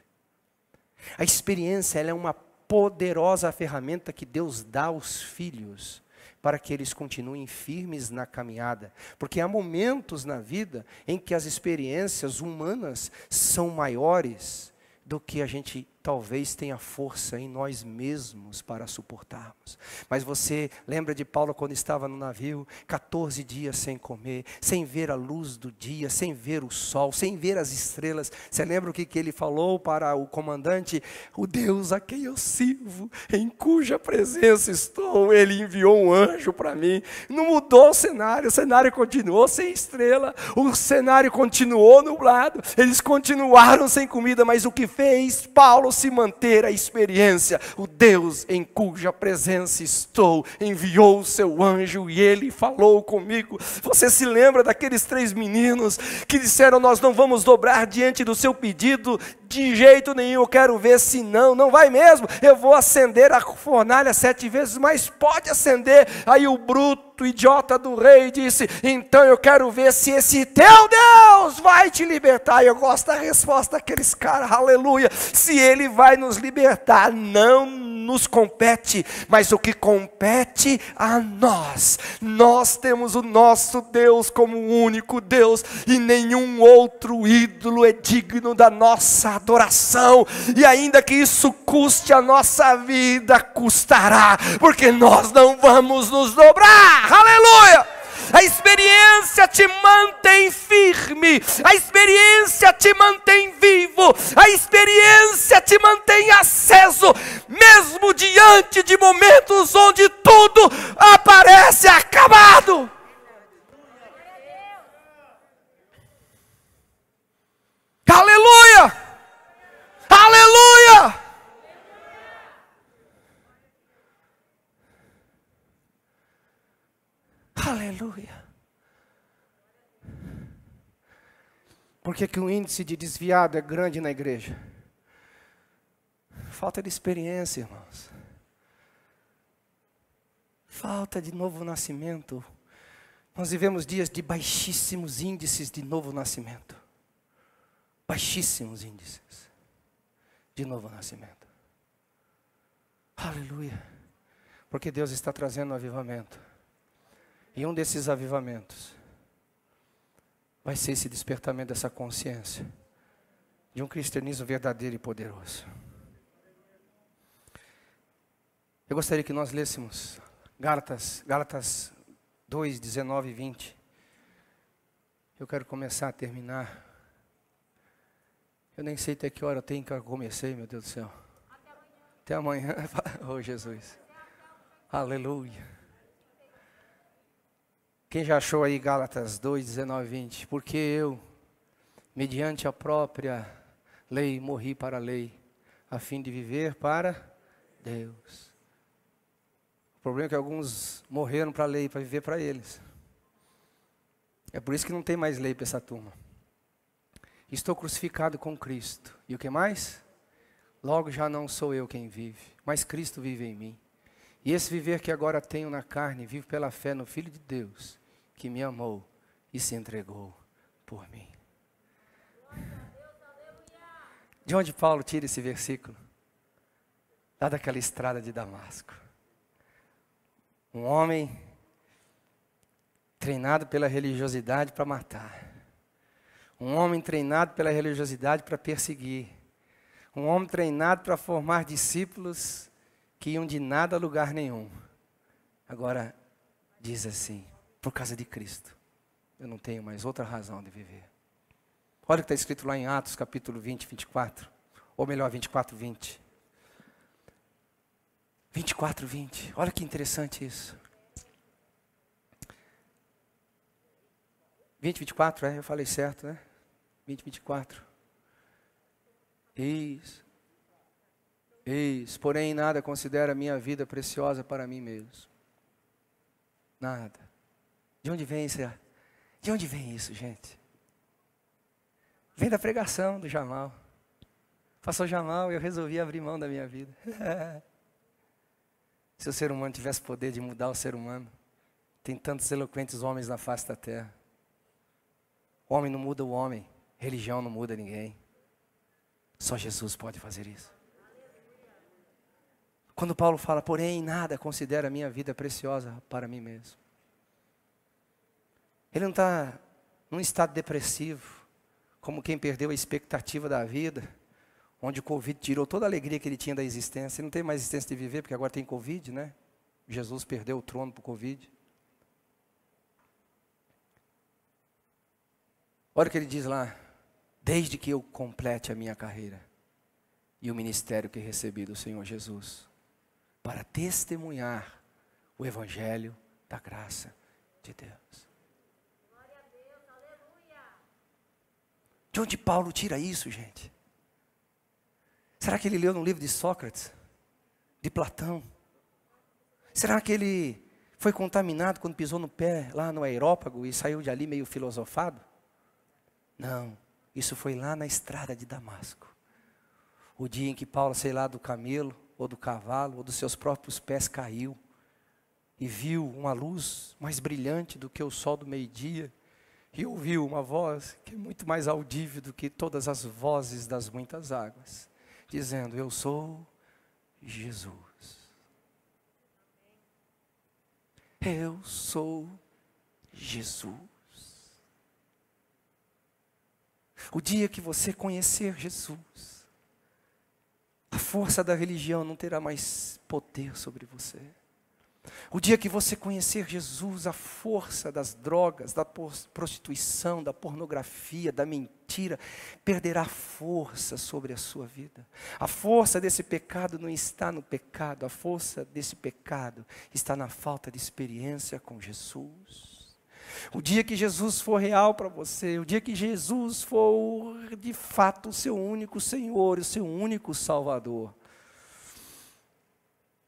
A experiência, ela é uma poderosa ferramenta que Deus dá aos filhos, para que eles continuem firmes na caminhada. Porque há momentos na vida em que as experiências humanas são maiores do que a gente talvez tenha força em nós mesmos para suportarmos. Mas você lembra de Paulo quando estava no navio, 14 dias sem comer, sem ver a luz do dia, sem ver o sol, sem ver as estrelas. Você lembra o que ele falou para o comandante? O Deus a quem eu sirvo, em cuja presença estou, ele enviou um anjo para mim. Não mudou o cenário continuou sem estrela, o cenário continuou nublado, eles continuaram sem comida, mas o que fez Paulo se manter a experiência? O Deus em cuja presença estou enviou o seu anjo e ele falou comigo. Você se lembra daqueles 3 meninos que disseram: nós não vamos dobrar diante do seu pedido de jeito nenhum, eu quero ver se não vai mesmo, eu vou acender a fornalha 7 vezes, mas pode acender. Aí o bruto idiota do rei disse: então eu quero ver se esse teu Deus vai te libertar. E eu gosto da resposta daqueles caras, aleluia. Se ele vai nos libertar, não nos compete, mas o que compete a nós. Nós temos o nosso Deus como o único Deus, e nenhum outro ídolo é digno da nossa adoração. E ainda que isso custe a nossa vida, custará, porque nós não vamos nos dobrar, aleluia. A experiência te mantém firme, a experiência te mantém vivo, a experiência te mantém aceso, mesmo diante de momentos onde tudo aparece acabado. Aleluia! Aleluia! Aleluia. Por que o índice de desviado é grande na igreja? Falta de experiência, irmãos. Falta de novo nascimento. Nós vivemos dias de baixíssimos índices de novo nascimento. Baixíssimos índices de novo nascimento. Aleluia. Porque Deus está trazendo um avivamento. E um desses avivamentos vai ser esse despertamento dessa consciência de um cristianismo verdadeiro e poderoso. Eu gostaria que nós lêssemos Gálatas 2, 19 e 20. Eu quero começar a terminar. Eu nem sei até que hora eu tenho que eu comecei, meu Deus do céu. Até amanhã. Oh, Jesus. Aleluia. Quem já achou aí Gálatas 2, 19 e 20? Porque eu, mediante a própria lei, morri para a lei, a fim de viver para Deus. O problema é que alguns morreram para a lei, para viver para eles. É por isso que não tem mais lei para essa turma. Estou crucificado com Cristo. E o que mais? Logo já não sou eu quem vive, mas Cristo vive em mim. E esse viver que agora tenho na carne, vivo pela fé no Filho de Deus, que me amou e se entregou por mim. De onde Paulo tira esse versículo? Lá daquela estrada de Damasco. Um homem treinado pela religiosidade para matar. Um homem treinado pela religiosidade para perseguir. Um homem treinado para formar discípulos que iam de nada a lugar nenhum. Agora diz assim: por causa de Cristo, eu não tenho mais outra razão de viver. Olha o que está escrito lá em Atos capítulo 20, 24. Ou melhor, 24, 20. 24, 20. Olha que interessante isso. 20, 24, eu falei certo, né? 20, 24. Isso. Porém, nada considero a minha vida preciosa para mim mesmo. Nada. De onde vem isso? De onde vem isso, gente? Vem da pregação do Jamal. Pastor Jamal, eu resolvi abrir mão da minha vida. Se o ser humano tivesse poder de mudar o ser humano, tem tantos eloquentes homens na face da terra. O homem não muda o homem, religião não muda ninguém. Só Jesus pode fazer isso. Quando Paulo fala, porém, nada considero a minha vida preciosa para mim mesmo. Ele não está num estado depressivo, como quem perdeu a expectativa da vida, onde o Covid tirou toda a alegria que ele tinha da existência. Ele não tem mais existência de viver, porque agora tem Covid, né? Jesus perdeu o trono para o Covid. Olha o que ele diz lá: desde que eu complete a minha carreira e o ministério que recebi do Senhor Jesus, para testemunhar o Evangelho da graça de Deus. Glória a Deus, aleluia. De onde Paulo tira isso, gente? Será que ele leu no livro de Sócrates? De Platão? Será que ele foi contaminado quando pisou no pé lá no aerópago e saiu de ali meio filosofado? Não, isso foi lá na estrada de Damasco. O dia em que Paulo, sei lá, do camelo, ou do cavalo, ou dos seus próprios pés caiu, e viu uma luz mais brilhante do que o sol do meio-dia, e ouviu uma voz que é muito mais audível do que todas as vozes das muitas águas, dizendo: eu sou Jesus. Eu sou Jesus. O dia que você conhecer Jesus, a força da religião não terá mais poder sobre você. O dia que você conhecer Jesus, a força das drogas, da prostituição, da pornografia, da mentira, perderá força sobre a sua vida. A força desse pecado não está no pecado, a força desse pecado está na falta de experiência com Jesus. O dia que Jesus for real para você, o dia que Jesus for de fato o seu único Senhor, o seu único Salvador,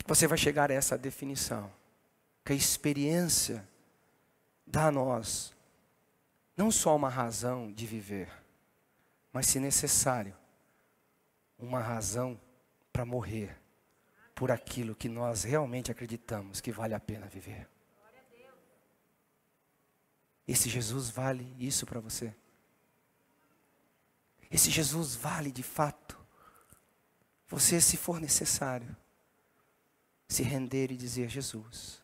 você vai chegar a essa definição, que a experiência dá a nós não só uma razão de viver, mas, se necessário, uma razão para morrer por aquilo que nós realmente acreditamos que vale a pena viver. Esse Jesus vale isso para você? Esse Jesus vale de fato você, se for necessário, se render e dizer: Jesus,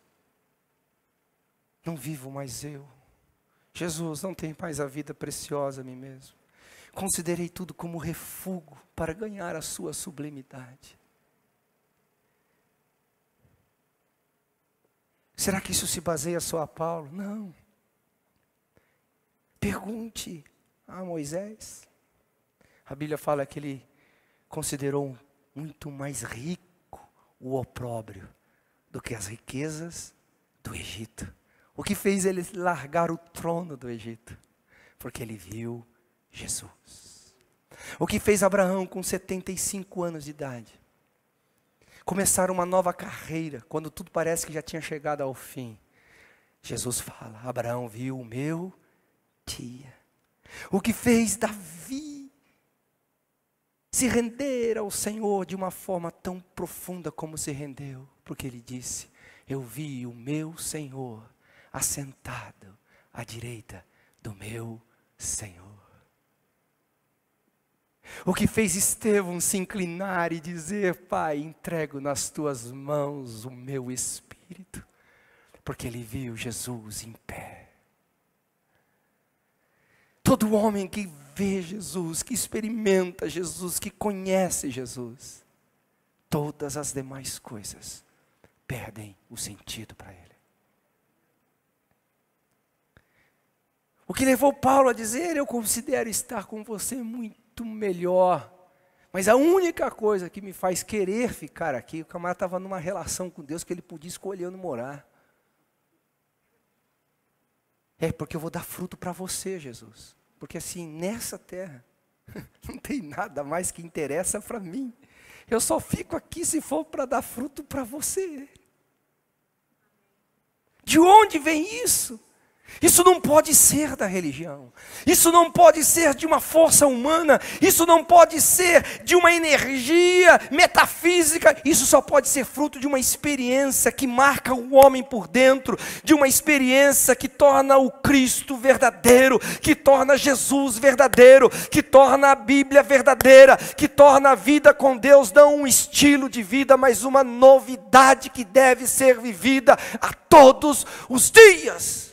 não vivo mais eu. Jesus, não tenho mais a vida preciosa a mim mesmo. Considerei tudo como refúgio para ganhar a sua sublimidade. Será que isso se baseia só a Paulo? Não. Pergunte a Moisés. A Bíblia fala que ele considerou muito mais rico o opróbrio do que as riquezas do Egito. O que fez ele largar o trono do Egito? Porque ele viu Jesus. O que fez Abraão, com 75 anos de idade, começar uma nova carreira, quando tudo parece que já tinha chegado ao fim? Jesus fala: Abraão viu o meu dia. O que fez Davi se render ao Senhor de uma forma tão profunda como se rendeu? Porque ele disse: eu vi o meu Senhor assentado à direita do meu Senhor. O que fez Estevão se inclinar e dizer: Pai, entrego nas tuas mãos o meu espírito, porque ele viu Jesus em pé. Todo homem que vê Jesus, que experimenta Jesus, que conhece Jesus, todas as demais coisas perdem o sentido para ele. O que levou Paulo a dizer: eu considero estar com você muito melhor, mas a única coisa que me faz querer ficar aqui, o camarada estava numa relação com Deus que ele podia escolher onde morar. É porque eu vou dar fruto para você, Jesus. Porque assim, nessa terra, não tem nada mais que interessa para mim. Eu só fico aqui se for para dar fruto para você. De onde vem isso? Isso não pode ser da religião, isso não pode ser de uma força humana, isso não pode ser de uma energia metafísica, isso só pode ser fruto de uma experiência que marca o homem por dentro, de uma experiência que torna o Cristo verdadeiro, que torna Jesus verdadeiro, que torna a Bíblia verdadeira, que torna a vida com Deus não um estilo de vida, mas uma novidade que deve ser vivida a todos os dias.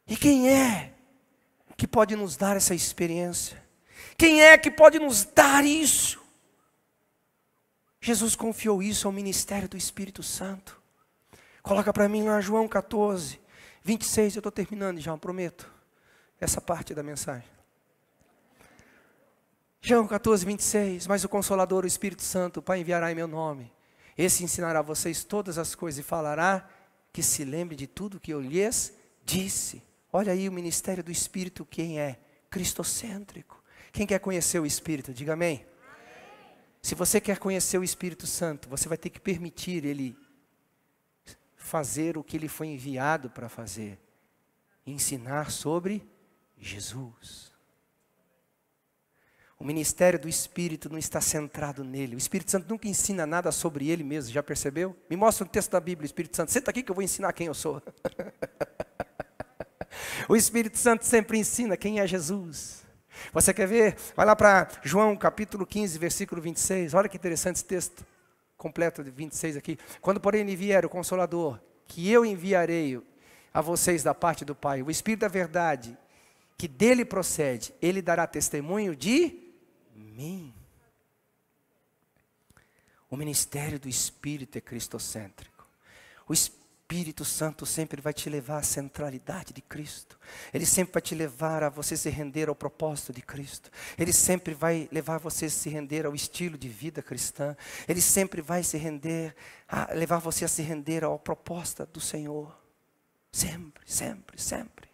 E quem é que pode nos dar essa experiência? Quem é que pode nos dar isso? Jesus confiou isso ao ministério do Espírito Santo. Coloca para mim lá João 14, 26, eu estou terminando já, prometo, essa parte da mensagem. João 14, 26, mas o Consolador, o Espírito Santo, o Pai enviará em meu nome. Esse ensinará a vocês todas as coisas e falará que se lembre de tudo que eu lhes disse. Olha aí o ministério do Espírito, quem é? Cristocêntrico. Quem quer conhecer o Espírito? Diga amém. Se você quer conhecer o Espírito Santo, você vai ter que permitir ele fazer o que ele foi enviado para fazer. Ensinar sobre Jesus. O ministério do Espírito não está centrado nele. O Espírito Santo nunca ensina nada sobre ele mesmo, já percebeu? Me mostra um texto da Bíblia, Espírito Santo. Senta aqui que eu vou ensinar quem eu sou. O Espírito Santo sempre ensina quem é Jesus. Você quer ver? Vai lá para João capítulo 15, versículo 26. Olha que interessante esse texto completo de 26 aqui. Quando porém ele vier o Consolador, que eu enviarei a vocês da parte do Pai, o Espírito da verdade, que dele procede, ele dará testemunho de mim. O ministério do Espírito é cristocêntrico. O Espírito Santo sempre vai te levar à centralidade de Cristo. Ele sempre vai te levar a você se render ao propósito de Cristo. Ele sempre vai levar você a se render ao estilo de vida cristã. Ele sempre vai levar você a se render à proposta do Senhor. Sempre, sempre, sempre.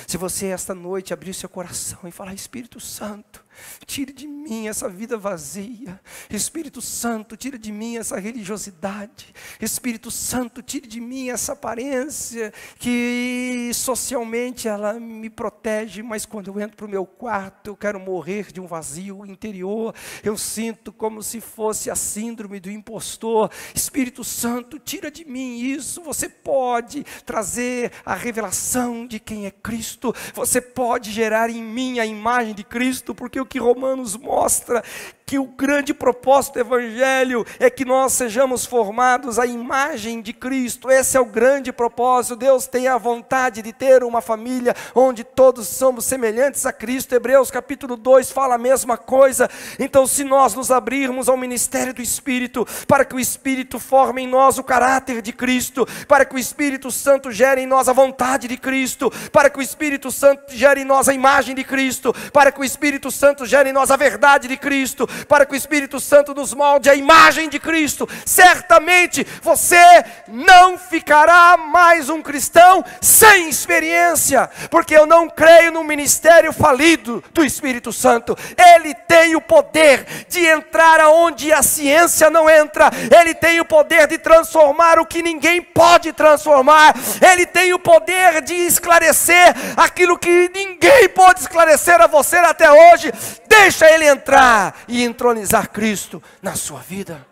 Se você esta noite abrir seu coração e falar: Espírito Santo, tire de mim essa vida vazia. Espírito Santo, tire de mim essa religiosidade. Espírito Santo, tire de mim essa aparência que socialmente ela me protege, mas quando eu entro para o meu quarto eu quero morrer de um vazio interior. Eu sinto como se fosse a síndrome do impostor. Espírito Santo, tira de mim isso. Você pode trazer a revelação de quem é Cristo. Você pode gerar em mim a imagem de Cristo, porque o que Romanos mostra, que o grande propósito do Evangelho é que nós sejamos formados à imagem de Cristo. Esse é o grande propósito. Deus tem a vontade de ter uma família onde todos somos semelhantes a Cristo. Hebreus capítulo 2 fala a mesma coisa. Então, se nós nos abrirmos ao ministério do Espírito, para que o Espírito forme em nós o caráter de Cristo, para que o Espírito Santo gere em nós a vontade de Cristo, para que o Espírito Santo gere em nós a imagem de Cristo, para que o Espírito Santo gere em nós a verdade de Cristo, para que o Espírito Santo nos molde a imagem de Cristo, certamente você não ficará mais um cristão sem experiência, porque eu não creio no ministério falido do Espírito Santo. Ele tem o poder de entrar aonde a ciência não entra, ele tem o poder de transformar o que ninguém pode transformar, ele tem o poder de esclarecer aquilo que ninguém pode esclarecer a você até hoje. Deixa ele entrar e entronizar Cristo na sua vida.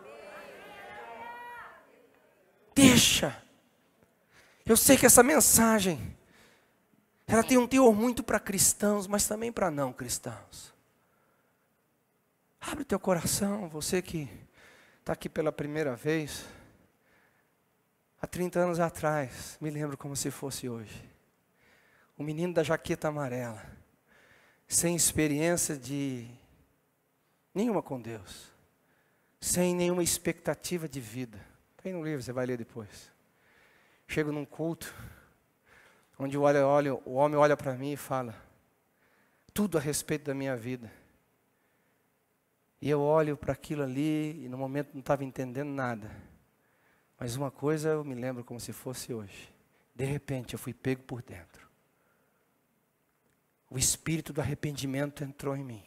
Deixa fecha. Eu sei que essa mensagem, ela tem um teor muito para cristãos, mas também para não cristãos. Abre teu coração, você que está aqui pela primeira vez. Há 30 anos atrás, me lembro como se fosse hoje. O menino da jaqueta amarela, sem experiência de nenhuma com Deus, sem nenhuma expectativa de vida. Tem no livro, você vai ler depois. Chego num culto, onde o homem olha para mim e fala tudo a respeito da minha vida. E eu olho para aquilo ali e no momento não estava entendendo nada. Mas uma coisa eu me lembro como se fosse hoje. De repente eu fui pego por dentro. O espírito do arrependimento entrou em mim.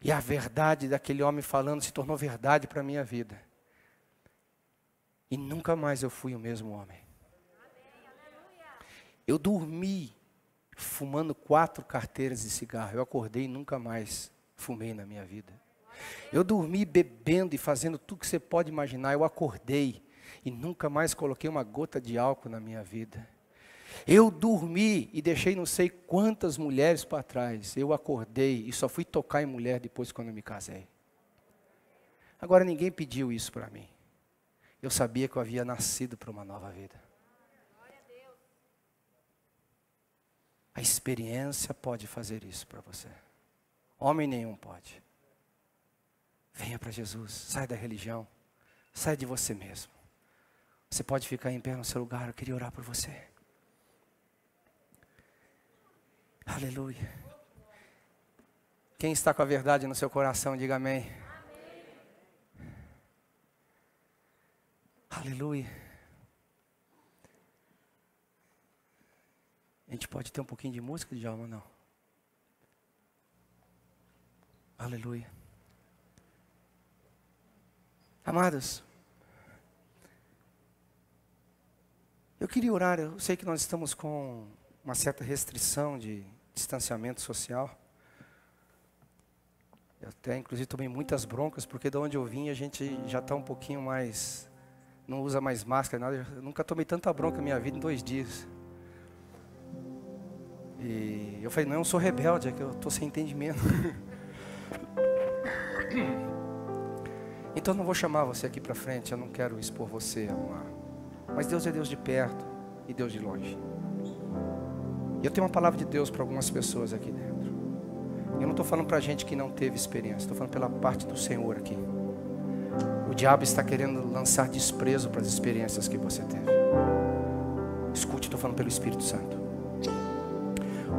E a verdade daquele homem falando se tornou verdade para a minha vida. E nunca mais eu fui o mesmo homem. Eu dormi fumando 4 carteiras de cigarro. Eu acordei e nunca mais fumei na minha vida. Eu dormi bebendo e fazendo tudo que você pode imaginar. Eu acordei e nunca mais coloquei uma gota de álcool na minha vida. Eu dormi e deixei não sei quantas mulheres para trás. Eu acordei e só fui tocar em mulher depois quando eu me casei. Agora ninguém pediu isso para mim. Eu sabia que eu havia nascido para uma nova vida. A experiência pode fazer isso para você. Homem nenhum pode. Venha para Jesus, sai da religião, sai de você mesmo. Você pode ficar em pé no seu lugar, eu queria orar por você. Aleluia. Quem está com a verdade no seu coração, diga amém. Amém. Aleluia. A gente pode ter um pouquinho de música, Djalma, não? Aleluia. Amados, eu queria orar. Eu sei que nós estamos com uma certa restrição de distanciamento social. Eu até, inclusive, tomei muitas broncas, porque de onde eu vim a gente já está um pouquinho mais... Não usa mais máscara, nada. Eu nunca tomei tanta bronca na minha vida em 2 dias. E eu falei, não, eu sou rebelde, é que eu estou sem entendimento. Então eu não vou chamar você aqui para frente, eu não quero expor você a uma... Mas Deus é Deus de perto e Deus de longe. Eu tenho uma palavra de Deus para algumas pessoas aqui dentro. Eu não estou falando para gente que não teve experiência, estou falando pela parte do Senhor aqui. O diabo está querendo lançar desprezo para as experiências que você teve. Escute, estou falando pelo Espírito Santo.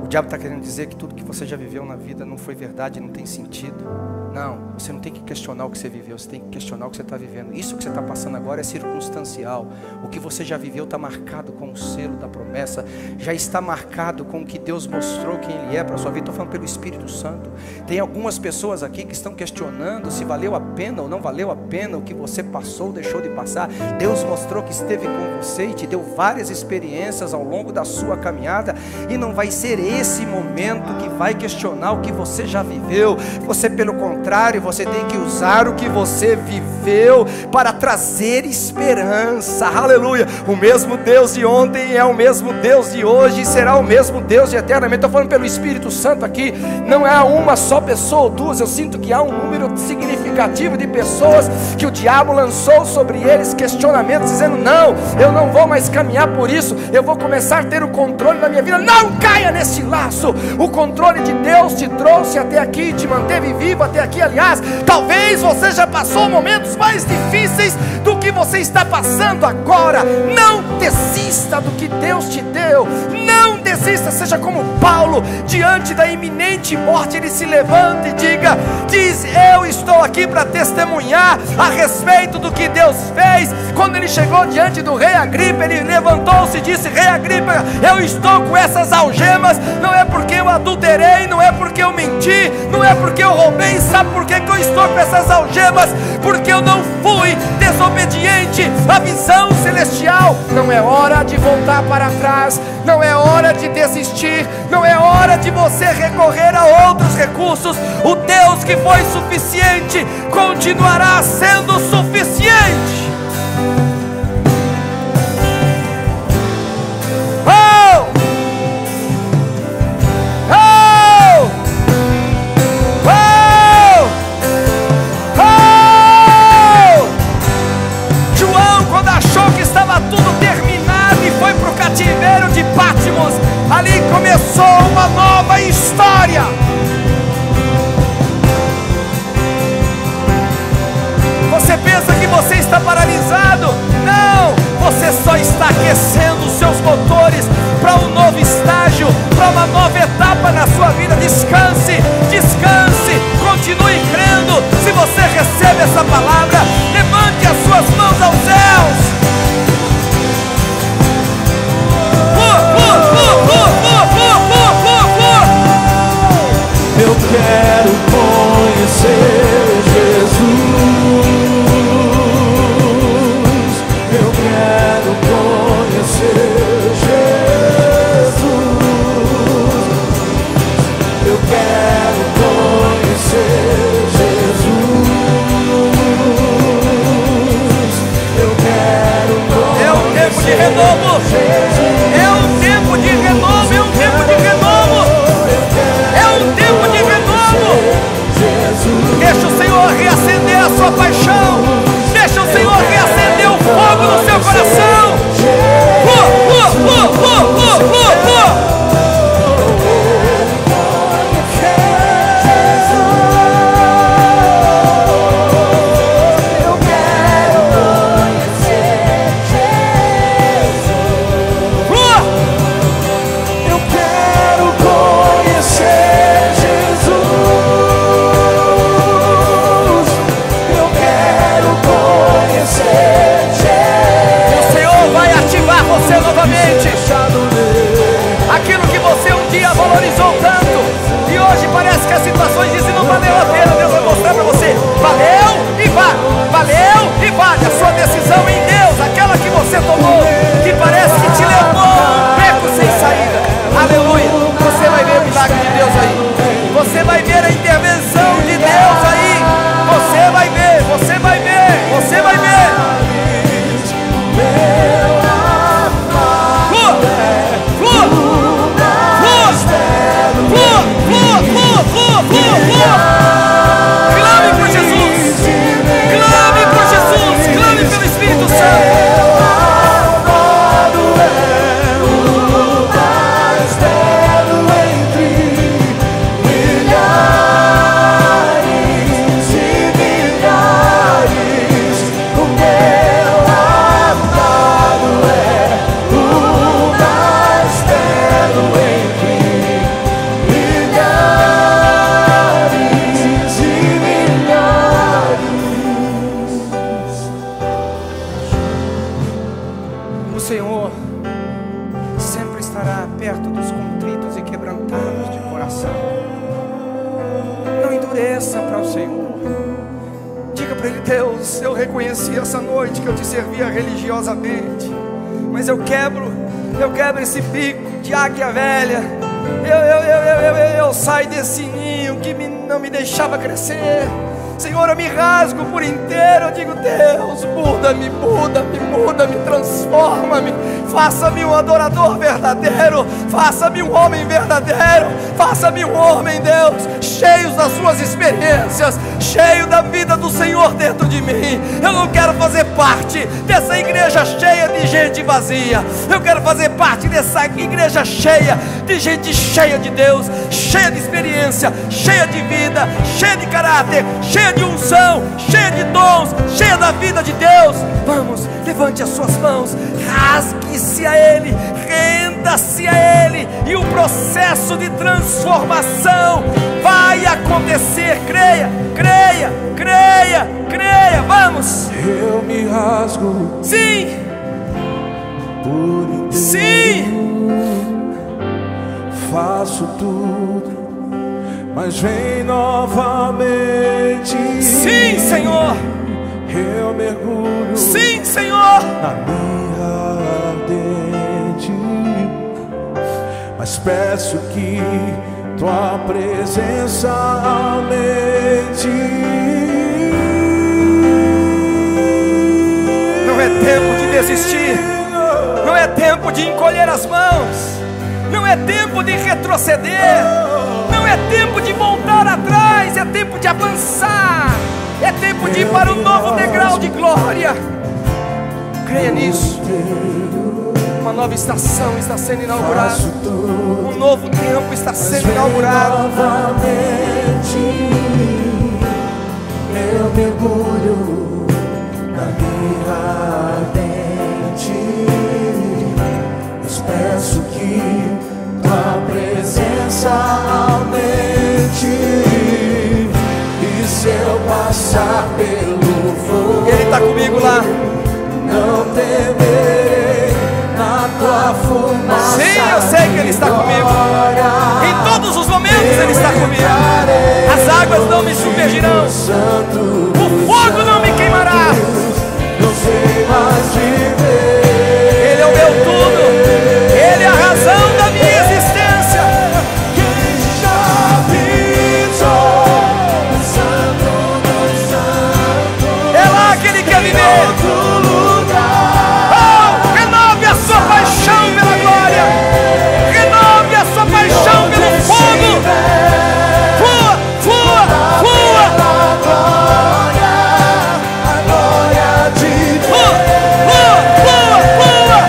O diabo está querendo dizer que tudo que você já viveu na vida não foi verdade, não tem sentido. Não, você não tem que questionar o que você viveu, você tem que questionar o que você está vivendo. Isso que você está passando agora é circunstancial. O que você já viveu está marcado com o selo da promessa. Já está marcado com o que Deus mostrou quem Ele é para a sua vida. Estou falando pelo Espírito Santo. Tem algumas pessoas aqui que estão questionando se valeu a pena ou não valeu a pena o que você passou, deixou de passar. Deus mostrou que esteve com você e te deu várias experiências ao longo da sua caminhada. E não vai ser esse momento que vai questionar o que você já viveu. Você, pelo contrário, você tem que usar o que você viveu para trazer esperança. Aleluia. O mesmo Deus de ontem é o mesmo Deus de hoje e será o mesmo Deus de eternamente. Estou falando pelo Espírito Santo aqui. Não há uma só pessoa ou duas. Eu sinto que há um número significativo de pessoas que o diabo lançou sobre eles questionamentos, dizendo, não, eu não vou mais caminhar por isso, eu vou começar a ter o controle da minha vida. Não caia nesse laço. O controle de Deus te trouxe até aqui, te manteve vivo até aqui. Aliás, talvez você já passou momentos mais difíceis do que você está passando agora. Não desista do que Deus te deu. Não desista, seja como Paulo, diante da iminente morte, ele se levanta e diz, eu estou aqui para testemunhar a respeito do que Deus fez. Quando ele chegou diante do rei Agripa, ele levantou-se e disse, rei Agripa, eu estou com essas algemas, não é porque eu adulterei, não é porque eu menti, não é porque eu roubei. Sabe por que eu estou com essas algemas? Porque eu não fui desobediente à visão celestial. Não é hora de voltar para trás, não é hora de desistir, não é hora de você recorrer a outros recursos. O Deus que foi suficiente continuará sendo suficiente. quando achou que estava tudo terminado e foi para o cativeiro de Patmos, ali começou uma nova história. Você pensa que você está paralisado? Não! Você só está aquecendo os seus motores para um novo estágio, para uma nova etapa na sua vida. Descanse, descanse, continue crendo. Se você recebe essa palavra, levante as suas mãos aos céus. Eu quero conhecer Jesus. Eu quero conhecer Jesus. Eu quero conhecer Jesus. Eu quero conhecer. É um tempo de renovo. É um tempo de renovo. É um tempo de renovo. É um tempo de renovo. Deixa o Senhor reacender a sua paixão. Deixa o Senhor reacender o fogo no seu coração. Aquilo que você um dia valorizou tanto e hoje parece que as situações dizem não valeu a pena. Deus vai mostrar para você: valeu e vale, valeu e vale. A sua decisão em Deus, aquela que você tomou, que parece que te levou a um beco sem saída. Aleluia. Você vai ver o milagre de Deus aí. Você vai ver a intervenção de Deus aí. Você vai ver, você vai ver, você vai ver. Clame por Jesus, clame por Jesus, clame pelo Espírito Santo. Deus, eu reconheci essa noite que eu te servia religiosamente, mas eu quebro esse bico de águia velha. Eu saio desse ninho que não me deixava crescer. Senhor, eu me rasgo por inteiro. Eu digo: Deus, muda-me, transforma-me. Faça-me um adorador verdadeiro. Faça-me um homem verdadeiro. Faça-me um homem, Deus, cheio das suas experiências, cheio da vida do Senhor dentro de mim. Eu não quero fazer parte dessa igreja cheia de gente vazia. Eu quero fazer parte dessa igreja cheia de gente cheia de Deus, cheia de experiência, cheia de vida, cheia de caráter, cheia de unção, cheia de dons, cheia da vida de Deus. Vamos, levante as suas mãos, rasgue-se a Ele, renda-se a Ele, e o processo de transformação vai acontecer. Creia, creia, creia, creia. Vamos. Eu me rasgo. Sim. Por inteiro. Sim. Faço tudo, mas vem novamente. Sim, Senhor. Eu mergulho. Sim, Senhor. Na minha ardente, mas peço que tua presença aumente. Não é tempo de desistir. Não é tempo de encolher as mãos. Não é tempo de retroceder. Não é tempo de voltar atrás. É tempo de avançar. É tempo de ir para um novo degrau de glória. Creia nisso. Uma nova estação está sendo inaugurada. Um novo tempo está sendo inaugurado. Novamente eu mergulho na minha ardente. Eu peço que tua presença aumente. E se eu passar pelo fogo, Ele está comigo lá. não temerei na tua fumaça. Sim, eu sei que Ele está comigo. Em todos os momentos Ele está comigo. As águas não me submergirão. O fogo não me queimará. Não sei mais viver. Ele é o meu tudo. Ele é a razão da minha existência. Quem já pisou no santo dos santos, É lá que Ele quer viver. outro lugar. Oh, renove a sua paixão pela glória. Renove a sua paixão pelo fogo. Flua, flua, flua. A glória de Deus. Flua, flua, flua.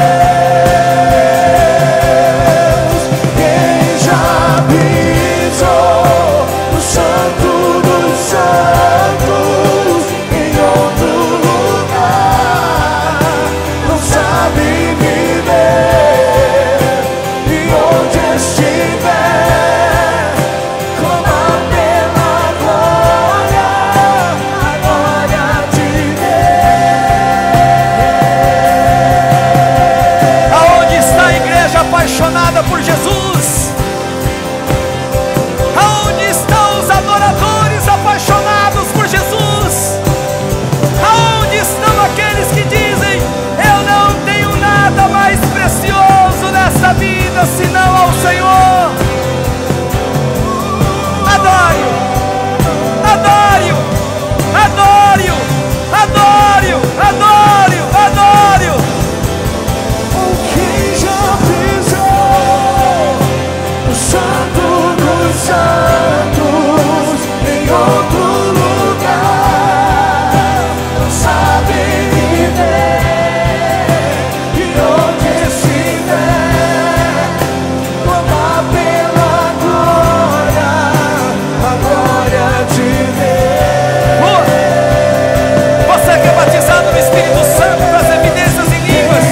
Quem já pisou no santo dos santos, em outro lugar, não sabe viver. E onde estiver, clama pela glória, a glória de Deus. Aonde está a igreja apaixonada por Jesus? Aonde estão os adoradores apaixonados por Jesus? Aonde estão aqueles que dizem: eu não tenho nada mais precioso nessa vida senão ao Senhor? Adore-o, adore-o, adore-o, adore-o, adore-o, adore-o. Quem já pisou no santo dos santos, em outro lugar, não sabe viver. E onde estiver, clama pela glória, a glória de Deus. Você que é batizado no Espírito Santo das evidências em línguas,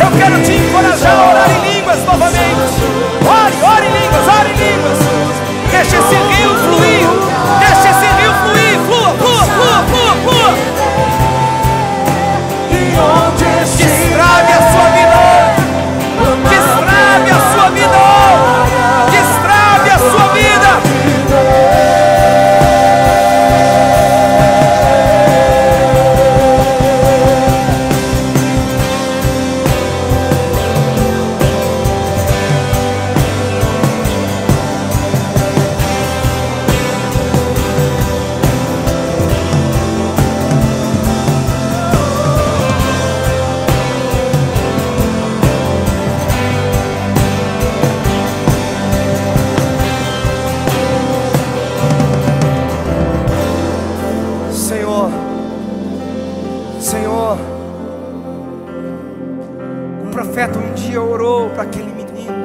eu quero te encorajar a orar em línguas novamente. Ore, ore em línguas, ore em línguas. Deixe esse rio fluir, deixe esse rio fluir. Flua, flua, flua, flua, flua. E onde Destrave a sua vida, destrave a sua vida, destrave a sua vida. Senhor, Senhor, o profeta um dia orou para aquele menino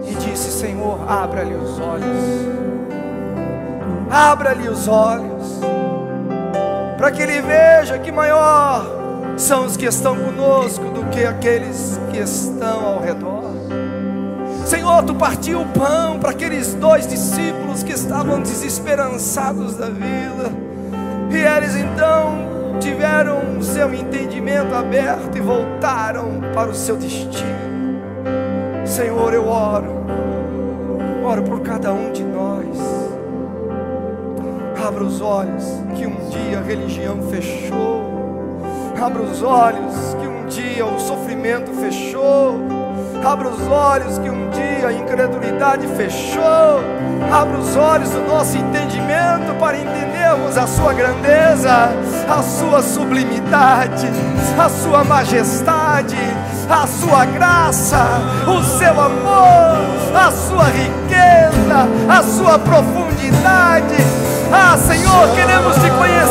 e disse: Senhor, abra-lhe os olhos, abra-lhe os olhos, para que ele veja que maior são os que estão conosco do que aqueles que estão ao redor. Senhor, tu partiu o pão para aqueles 2 discípulos que estavam desesperançados da vida, e eles então tiveram o seu entendimento aberto e voltaram para o seu destino. Senhor, eu oro por cada um de nós. Abra os olhos que um dia a religião fechou, abra os olhos que um dia o sofrimento fechou, abra os olhos que um dia a incredulidade fechou, abra os olhos do nosso entendimento para entendermos a sua grandeza, a sua sublimidade, a sua majestade, a sua graça, o seu amor, a sua riqueza, a sua profundidade. Ah, Senhor, queremos te conhecer